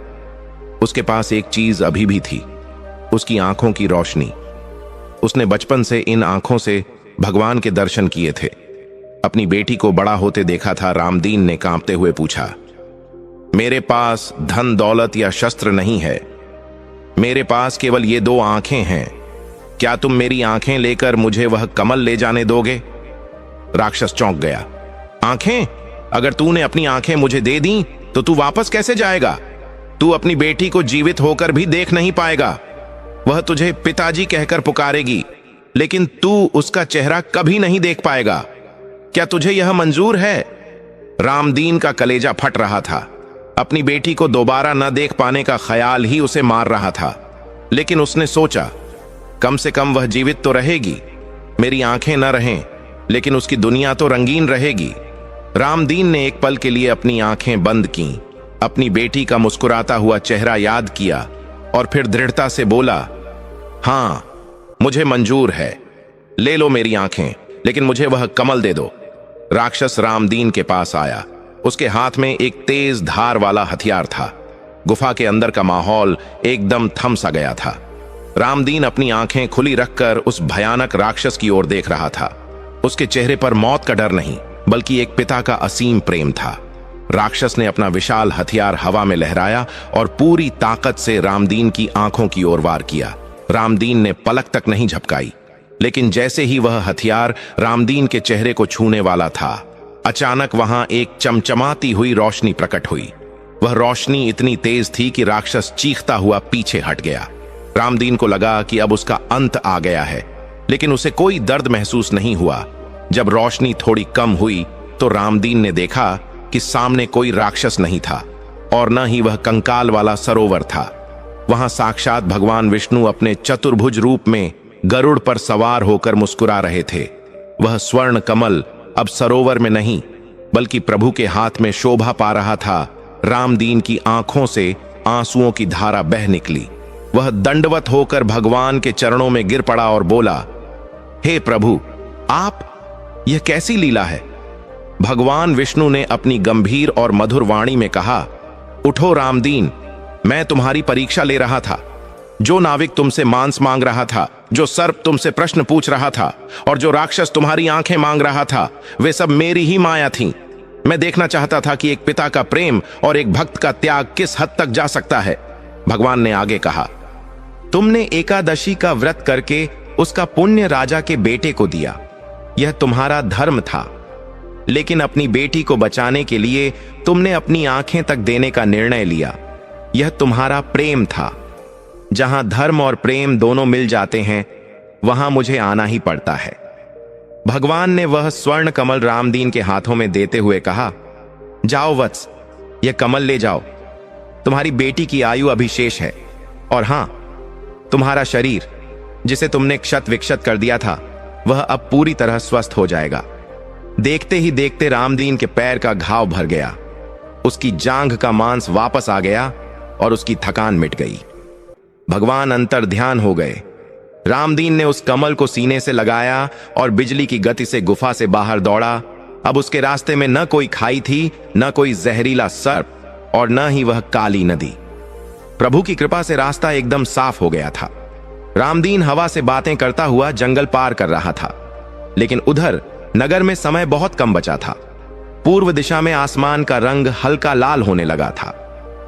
उसके पास एक चीज अभी भी थी, उसकी आंखों की रोशनी। उसने बचपन से इन आंखों से भगवान के दर्शन किए थे। अपनी बेटी को बड़ा होते देखा था। रामदीन ने कांपते हुए पूछा, मेरे पास धन दौलत या शस्त्र नहीं है। मेरे पास केवल ये 2 आंखें हैं। क्या तुम मेरी आंखें लेकर मुझे वह कमल ले जाने दोगे? राक्षस चौंक गया। आंखें? अगर तूने अपनी आंखें मुझे दे दी तो तू वापस कैसे जाएगा? तू अपनी बेटी को जीवित होकर भी देख नहीं पाएगा। वह तुझे पिताजी कहकर पुकारेगी, लेकिन तू उसका चेहरा कभी नहीं देख पाएगा। क्या तुझे यह मंजूर है? रामदीन का कलेजा फट रहा था। अपनी बेटी को दोबारा न देख पाने का ख्याल ही उसे मार रहा था। लेकिन उसने सोचा, कम से कम वह जीवित तो रहेगी। मेरी आंखें न रहें, लेकिन उसकी दुनिया तो रंगीन रहेगी। रामदीन ने एक पल के लिए अपनी आंखें बंद कीं, अपनी बेटी का मुस्कुराता हुआ चेहरा याद किया और फिर दृढ़ता से बोला, हां, मुझे मंजूर है। ले लो मेरी आंखें, लेकिन मुझे वह कमल दे दो। राक्षस रामदीन के पास आया। उसके हाथ में एक तेज धार वाला हथियार था। गुफा के अंदर का माहौल एकदम थम सा गया था। रामदीन अपनी आंखें खुली रखकर उस भयानक राक्षस की ओर देख रहा था। उसके चेहरे पर मौत का डर नहीं, बल्कि एक पिता का असीम प्रेम था। राक्षस ने अपना विशाल हथियार हवा में लहराया और पूरी ताकत से रामदीन की आंखों की ओर वार किया। रामदीन ने पलक तक नहीं झपकाई, लेकिन जैसे ही वह हथियार रामदीन के चेहरे को छूने वाला था, अचानक वहां एक चमचमाती हुई रोशनी प्रकट हुई। वह रोशनी इतनी तेज थी कि राक्षस चीखता हुआ पीछे हट गया। रामदीन को लगा कि अब उसका अंत आ गया है, लेकिन उसे कोई दर्द महसूस नहीं हुआ। जब रोशनी थोड़ी कम हुई तो रामदीन ने देखा कि सामने कोई राक्षस नहीं था और न ही वह कंकाल वाला सरोवर था। वहां साक्षात भगवान विष्णु अपने चतुर्भुज रूप में गरुड़ पर सवार होकर मुस्कुरा रहे थे। वह स्वर्ण कमल अब सरोवर में नहीं, बल्कि प्रभु के हाथ में शोभा पा रहा था। रामदीन की आंखों से आंसुओं की धारा बह निकली। वह दंडवत होकर भगवान के चरणों में गिर पड़ा और बोला, हे प्रभु, आप, यह कैसी लीला है? भगवान विष्णु ने अपनी गंभीर और मधुर वाणी में कहा, उठो रामदीन, मैं तुम्हारी परीक्षा ले रहा था। जो नाविक तुमसे मांस मांग रहा था, जो सर्प तुमसे प्रश्न पूछ रहा था और जो राक्षस तुम्हारी आंखें मांग रहा था, वे सब मेरी ही माया थीं। मैं देखना चाहता था कि एक पिता का प्रेम और एक भक्त का त्याग किस हद तक जा सकता है। भगवान ने आगे कहा, तुमने एकादशी का व्रत करके उसका पुण्य राजा के बेटे को दिया। यह तुम्हारा धर्म था, लेकिन अपनी बेटी को बचाने के लिए तुमने अपनी आंखें तक देने का निर्णय लिया। यह तुम्हारा प्रेम था। जहां धर्म और प्रेम दोनों मिल जाते हैं, वहां मुझे आना ही पड़ता है। भगवान ने वह स्वर्ण कमल रामदीन के हाथों में देते हुए कहा, जाओ वत्स, यह कमल ले जाओ। तुम्हारी बेटी की आयु अभी शेष है, और हां, तुम्हारा शरीर जिसे तुमने क्षत विक्षत कर दिया था, वह अब पूरी तरह स्वस्थ हो जाएगा। देखते ही देखते रामदीन के पैर का घाव भर गया। उसकी जांघ का मांस वापस आ गया और उसकी थकान मिट गई। भगवान अंतर ध्यान हो गए। रामदीन ने उस कमल को सीने से लगाया और बिजली की गति से गुफा से बाहर दौड़ा। अब उसके रास्ते में न कोई खाई थी, न कोई जहरीला सर्प, और न ही वह काली नदी। प्रभु की कृपा से रास्ता एकदम साफ हो गया था। रामदीन हवा से बातें करता हुआ जंगल पार कर रहा था, लेकिन उधर नगर में समय बहुत कम बचा था। पूर्व दिशा में आसमान का रंग हल्का लाल होने लगा था।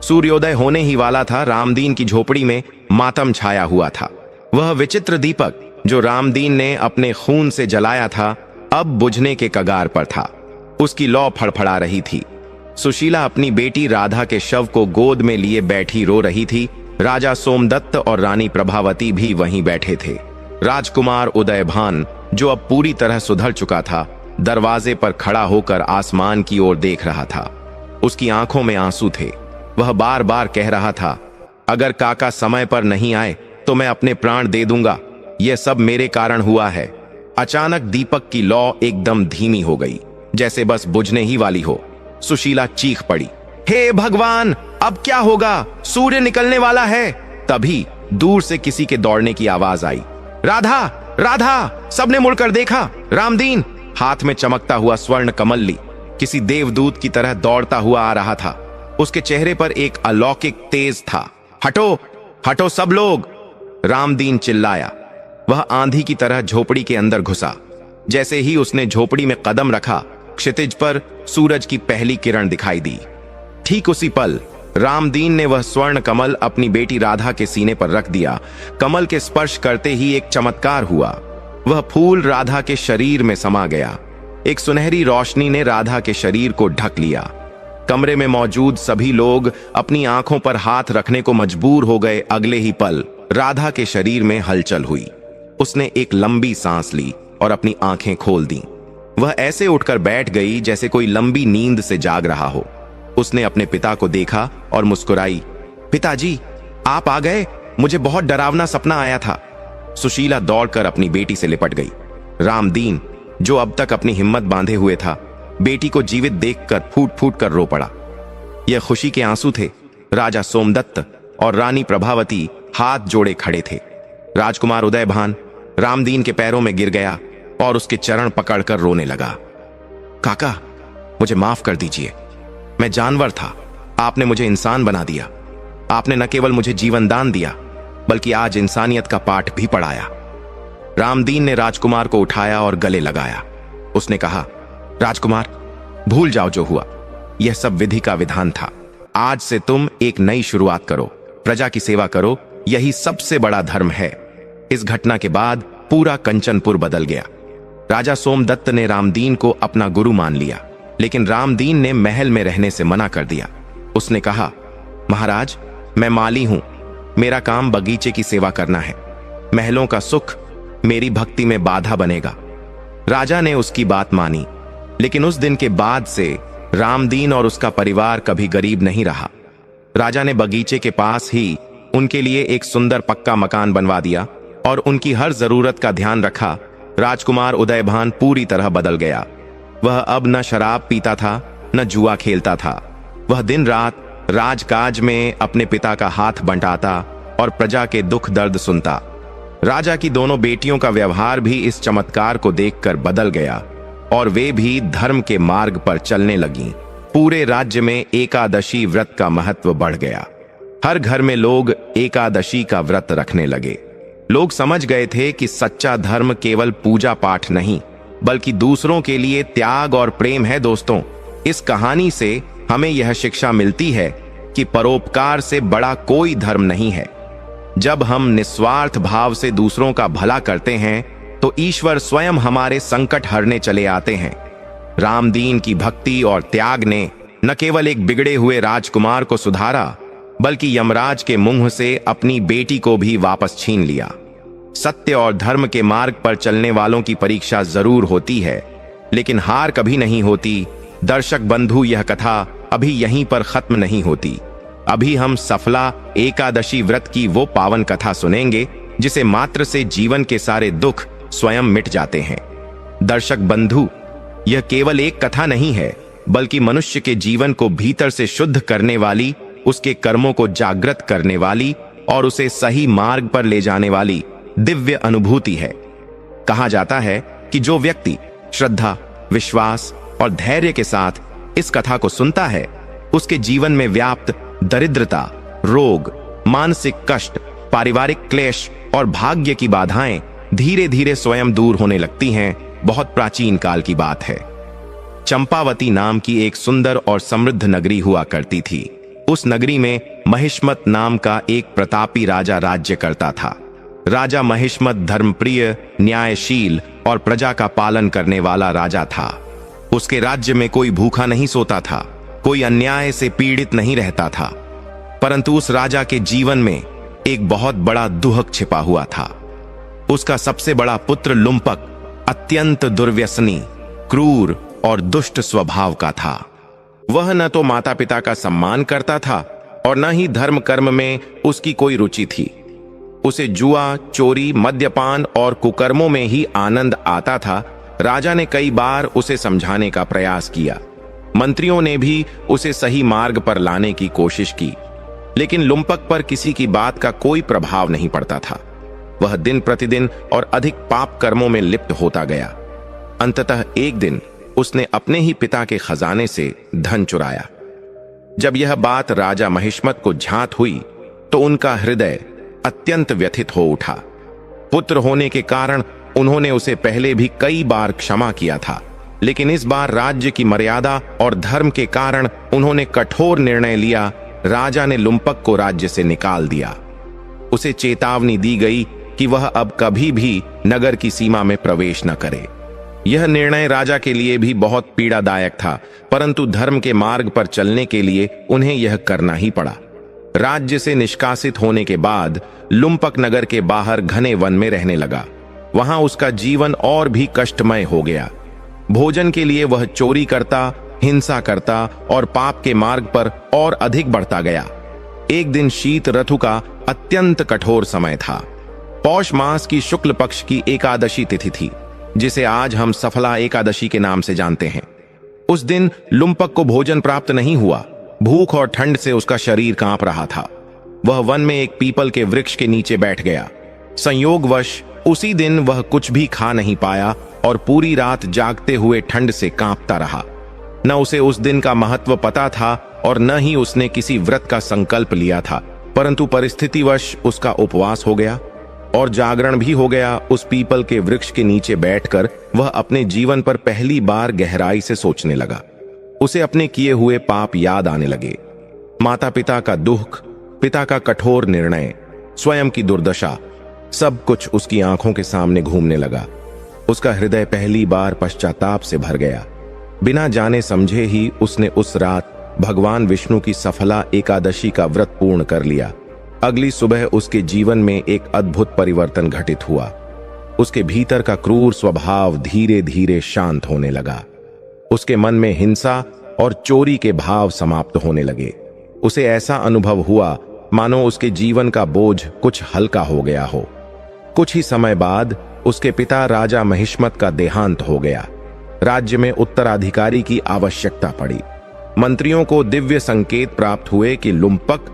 सूर्योदय होने ही वाला था। रामदीन की झोपड़ी में मातम छाया हुआ था। वह विचित्र दीपक जो रामदीन ने अपने खून से जलाया था, अब बुझने के कगार पर था। उसकी लौ फड़फड़ा रही थी। सुशीला अपनी बेटी राधा के शव को गोद में लिए बैठी रो रही थी। राजा सोमदत्त और रानी प्रभावती भी वहीं बैठे थे। राजकुमार उदयभान, जो अब पूरी तरह सुधर चुका था, दरवाजे पर खड़ा होकर आसमान की ओर देख रहा था। उसकी आंखों में आंसू थे। वह बार बार कह रहा था, अगर काका समय पर नहीं आए तो मैं अपने प्राण दे दूंगा। यह सब मेरे कारण हुआ है। अचानक दीपक की लौ एकदम धीमी हो गई, जैसे बस बुझने ही वाली हो। सुशीला चीख पड़ी, हे भगवान, अब क्या होगा? सूर्य निकलने वाला है। तभी दूर से किसी के दौड़ने की आवाज आई, राधा, राधा! सबने मुड़कर देखा। रामदीन हाथ में चमकता हुआ स्वर्ण कमल ली किसी देवदूत की तरह दौड़ता हुआ आ रहा था। उसके चेहरे पर एक अलौकिक तेज था। हटो, हटो सब लोग! रामदीन चिल्लाया। वह आंधी की तरह झोपड़ी के अंदर घुसा। जैसे ही उसने झोपड़ी में कदम रखा, क्षितिज पर सूरज की पहली किरण दिखाई दी। ठीक उसी पल रामदीन ने वह स्वर्ण कमल अपनी बेटी राधा के सीने पर रख दिया। कमल के स्पर्श करते ही एक चमत्कार हुआ। वह फूल राधा के शरीर में समा गया। एक सुनहरी रोशनी ने राधा के शरीर को ढक लिया। कमरे में मौजूद सभी लोग अपनी आंखों पर हाथ रखने को मजबूर हो गए। अगले ही पल राधा के शरीर में हलचल हुई। उसने एक लंबी सांस ली और अपनी आंखें खोल दी। वह ऐसे उठकर बैठ गई जैसे कोई लंबी नींद से जाग रहा हो। उसने अपने पिता को देखा और मुस्कुराई। पिताजी, आप आ गए। मुझे बहुत डरावना सपना आया था। सुशीला दौड़कर अपनी बेटी से लिपट गई। रामदीन, जो अब तक अपनी हिम्मत बांधे हुए था, बेटी को जीवित देखकर फूट फूट कर रो पड़ा। यह खुशी के आंसू थे। राजा सोमदत्त और रानी प्रभावती हाथ जोड़े खड़े थे। राजकुमार उदयभान रामदीन के पैरों में गिर गया और उसके चरण पकड़कर रोने लगा। काका, मुझे माफ कर दीजिए। मैं जानवर था, आपने मुझे इंसान बना दिया। आपने न केवल मुझे जीवन दान दिया, बल्कि आज इंसानियत का पाठ भी पढ़ाया। रामदीन ने राजकुमार को उठाया और गले लगाया। उसने कहा, राजकुमार, भूल जाओ जो हुआ। यह सब विधि का विधान था। आज से तुम एक नई शुरुआत करो, प्रजा की सेवा करो। यही सबसे बड़ा धर्म है। इस घटना के बाद पूरा कंचनपुर बदल गया। राजा सोमदत्त ने रामदीन को अपना गुरु मान लिया, लेकिन रामदीन ने महल में रहने से मना कर दिया। उसने कहा, महाराज, मैं माली हूं। मेरा काम बगीचे की सेवा करना है। महलों का सुख मेरी भक्ति में बाधा बनेगा। राजा ने उसकी बात मानी, लेकिन उस दिन के बाद से रामदीन और उसका परिवार कभी गरीब नहीं रहा। राजा ने बगीचे के पास ही उनके लिए एक सुंदर पक्का मकान बनवा दिया और उनकी हर जरूरत का ध्यान रखा। राजकुमार उदयभान पूरी तरह बदल गया। वह अब न शराब पीता था न जुआ खेलता था। वह दिन रात राजकाज में अपने पिता का हाथ बंटाता और प्रजा के दुख दर्द सुनता। राजा की दोनों बेटियों का व्यवहार भी इस चमत्कार को देखकर बदल गया और वे भी धर्म के मार्ग पर चलने लगीं। पूरे राज्य में एकादशी व्रत का महत्व बढ़ गया। हर घर में लोग एकादशी का व्रत रखने लगे। लोग समझ गए थे कि सच्चा धर्म केवल पूजा पाठ नहीं बल्कि दूसरों के लिए त्याग और प्रेम है। दोस्तों, इस कहानी से हमें यह शिक्षा मिलती है कि परोपकार से बड़ा कोई धर्म नहीं है। जब हम निस्वार्थ भाव से दूसरों का भला करते हैं तो ईश्वर स्वयं हमारे संकट हरने चले आते हैं। रामदीन की भक्ति और त्याग ने न केवल एक बिगड़े हुए राजकुमार को सुधारा बल्कि यमराज के मुंह से अपनी बेटी को भी वापस छीन लिया। सत्य और धर्म के मार्ग पर चलने वालों की परीक्षा जरूर होती है, लेकिन हार कभी नहीं होती। दर्शक बंधु, यह कथा अभी यहीं पर खत्म नहीं होती। अभी हम सफला एकादशी व्रत की वो पावन कथा सुनेंगे जिसे मात्र से जीवन के सारे दुख स्वयं मिट जाते हैं। दर्शक बंधु, यह केवल एक कथा नहीं है बल्कि मनुष्य के जीवन को भीतर से शुद्ध करने वाली, उसके कर्मों को जागृत करने वाली और उसे सही मार्ग पर ले जाने वाली दिव्य अनुभूति है। कहा जाता है कि जो व्यक्ति श्रद्धा, विश्वास और धैर्य के साथ इस कथा को सुनता है, उसके जीवन में व्याप्त दरिद्रता, रोग, मानसिक कष्ट, पारिवारिक क्लेश और भाग्य की बाधाएं धीरे धीरे स्वयं दूर होने लगती हैं। बहुत प्राचीन काल की बात है। चंपावती नाम की एक सुंदर और समृद्ध नगरी हुआ करती थी। उस नगरी में महिष्मत नाम का एक प्रतापी राजा राज्य करता था। राजा महिष्मत धर्मप्रिय, न्यायशील और प्रजा का पालन करने वाला राजा था। उसके राज्य में कोई भूखा नहीं सोता था, कोई अन्याय से पीड़ित नहीं रहता था। परंतु उस राजा के जीवन में एक बहुत बड़ा दुहक छिपा हुआ था। उसका सबसे बड़ा पुत्र लुम्पक अत्यंत दुर्व्यसनी, क्रूर और दुष्ट स्वभाव का था। वह न तो माता पिता का सम्मान करता था और न ही धर्म कर्म में उसकी कोई रुचि थी। उसे जुआ, चोरी, मद्यपान और कुकर्मों में ही आनंद आता था। राजा ने कई बार उसे समझाने का प्रयास किया। मंत्रियों ने भी उसे सही मार्ग पर लाने की कोशिश की, लेकिन लुम्पक पर किसी की बात का कोई प्रभाव नहीं पड़ता था। वह दिन प्रतिदिन और अधिक पाप कर्मों में लिप्त होता गया। अंततः एक दिन उसने अपने ही पिता के खजाने से धन चुराया। जब यह बात राजा महिष्मत को झांत हुई तो उनका हृदय अत्यंत व्यथित हो उठा। पुत्र होने के कारण उन्होंने उसे पहले भी कई बार क्षमा किया था, लेकिन इस बार राज्य की मर्यादा और धर्म के कारण उन्होंने कठोर निर्णय लिया। राजा ने लुम्पक को राज्य से निकाल दिया। उसे चेतावनी दी गई कि वह अब कभी भी नगर की सीमा में प्रवेश न करे। यह निर्णय राजा के लिए भी बहुत पीड़ादायक था, परंतु धर्म के मार्ग पर चलने के लिए उन्हें यह करना ही पड़ा। राज्य से निष्कासित होने के बाद लुम्पक नगर के बाहर घने वन में रहने लगा। वहां उसका जीवन और भी कष्टमय हो गया। भोजन के लिए वह चोरी करता, हिंसा करता और पाप के मार्ग पर और अधिक बढ़ता गया। एक दिन शीत ऋतु का अत्यंत कठोर समय था। पौष मास की शुक्ल पक्ष की एकादशी तिथि थी, जिसे आज हम सफला एकादशी के नाम से जानते हैं। उस दिन लुम्पक को भोजन प्राप्त नहीं हुआ। भूख और ठंड से उसका शरीर कांप रहा था। वह वन में एक पीपल के वृक्ष के नीचे बैठ गया। संयोगवश उसी दिन वह कुछ भी खा नहीं पाया और पूरी रात जागते हुए ठंड से कांपता रहा। न उसे उस दिन का महत्व पता था और न ही उसने किसी व्रत का संकल्प लिया था, परंतु परिस्थितिवश उसका उपवास हो गया और जागरण भी हो गया। उस पीपल के वृक्ष के नीचे बैठकर वह अपने जीवन पर पहली बार गहराई से सोचने लगा। उसे अपने किए हुए पाप याद आने लगे। माता पिता का दुख, पिता का कठोर निर्णय, स्वयं की दुर्दशा, सब कुछ उसकी आंखों के सामने घूमने लगा। उसका हृदय पहली बार पश्चाताप से भर गया। बिना जाने समझे ही उसने उस रात भगवान विष्णु की सफला एकादशी का व्रत पूर्ण कर लिया। अगली सुबह उसके जीवन में एक अद्भुत परिवर्तन घटित हुआ। उसके भीतर का क्रूर स्वभाव धीरे धीरे शांत होने लगा। उसके मन में हिंसा और चोरी के भाव समाप्त होने लगे। उसे ऐसा अनुभव हुआ मानो उसके जीवन का बोझ कुछ हल्का हो गया हो। कुछ ही समय बाद उसके पिता राजा महिष्मत का देहांत हो गया। राज्य में उत्तराधिकारी की आवश्यकता पड़ी। मंत्रियों को दिव्य संकेत प्राप्त हुए कि लुम्पक,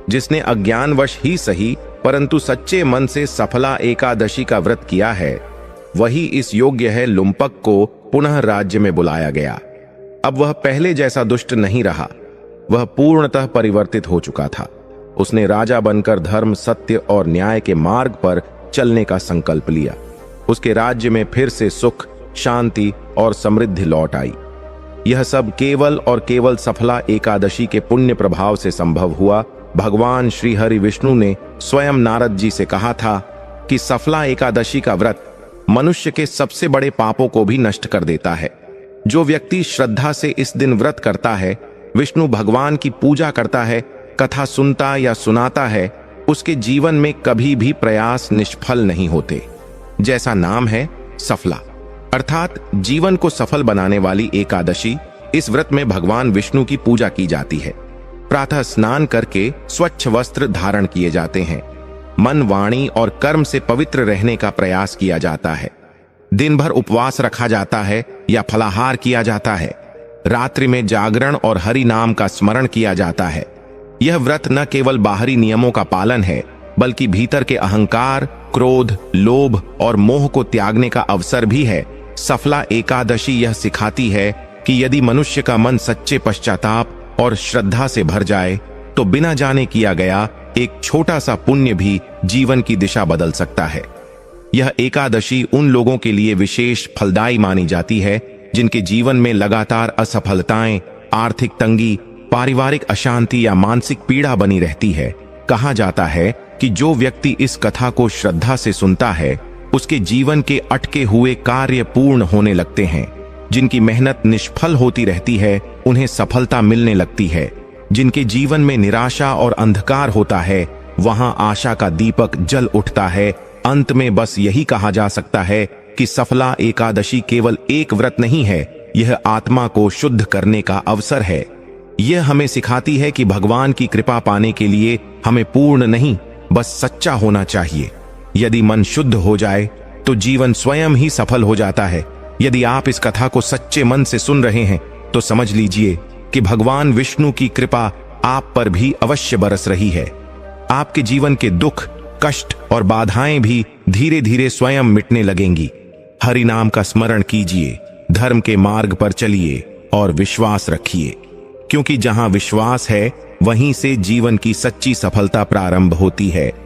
जिसने अज्ञानवश ही सही परंतु सच्चे मन से सफला एकादशी का व्रत किया है, वही इस योग्य है। लुम्पक को पुनः राज्य में बुलाया गया। अब वह पहले जैसा दुष्ट नहीं रहा, वह पूर्णतः परिवर्तित हो चुका था। उसने राजा बनकर धर्म, सत्य और न्याय के मार्ग पर चलने का संकल्प लिया। उसके राज्य में फिर से सुख, शांति और समृद्धि लौट आई। यह सब केवल और केवल सफला एकादशी के पुण्य प्रभाव से संभव हुआ। भगवान श्री हरि विष्णु ने स्वयं नारद जी से कहा था कि सफला एकादशी का व्रत मनुष्य के सबसे बड़े पापों को भी नष्ट कर देता है। जो व्यक्ति श्रद्धा से इस दिन व्रत करता है, विष्णु भगवान की पूजा करता है, कथा सुनता या सुनाता है, उसके जीवन में कभी भी प्रयास निष्फल नहीं होते। जैसा नाम है सफला, अर्थात जीवन को सफल बनाने वाली एकादशी, इस व्रत में भगवान विष्णु की पूजा की जाती है। प्रातः स्नान करके स्वच्छ वस्त्र धारण किए जाते हैं। मन, वाणी और कर्म से पवित्र रहने का प्रयास किया जाता है। दिन भर उपवास रखा जाता है या फलाहार किया जाता है। रात्रि में जागरण और हरि नाम का स्मरण किया जाता है। यह व्रत न केवल बाहरी नियमों का पालन है, बल्कि भीतर के अहंकार, क्रोध, लोभ और मोह को त्यागने का अवसर भी है। सफला एकादशी यह सिखाती है कि यदि मनुष्य का मन सच्चे पश्चाताप और श्रद्धा से भर जाए, तो बिना जाने किया गया एक छोटा सा पुण्य भी जीवन की दिशा बदल सकता है। यह एकादशी उन लोगों के लिए विशेष फलदायी मानी जाती है जिनके जीवन में लगातार असफलताएं, आर्थिक तंगी, पारिवारिक अशांति या मानसिक पीड़ा बनी रहती है। कहा जाता है कि जो व्यक्ति इस कथा को श्रद्धा से सुनता है, उसके जीवन के अटके हुए कार्य पूर्ण होने लगते हैं। जिनकी मेहनत निष्फल होती रहती है, उन्हें सफलता मिलने लगती है। जिनके जीवन में निराशा और अंधकार होता है, वहां आशा का दीपक जल उठता है। अंत में बस यही कहा जा सकता है कि सफला एकादशी केवल एक व्रत नहीं है, यह आत्मा को शुद्ध करने का अवसर है। यह हमें सिखाती है कि भगवान की कृपा पाने के लिए हमें पूर्ण नहीं, बस सच्चा होना चाहिए। यदि मन शुद्ध हो जाए तो जीवन स्वयं ही सफल हो जाता है। यदि आप इस कथा को सच्चे मन से सुन रहे हैं, तो समझ लीजिए कि भगवान विष्णु की कृपा आप पर भी अवश्य बरस रही है। आपके जीवन के दुख, कष्ट और बाधाएं भी धीरे धीरे स्वयं मिटने लगेंगी। हरि नाम का स्मरण कीजिए, धर्म के मार्ग पर चलिए और विश्वास रखिए, क्योंकि जहां विश्वास है, वहीं से जीवन की सच्ची सफलता प्रारंभ होती है।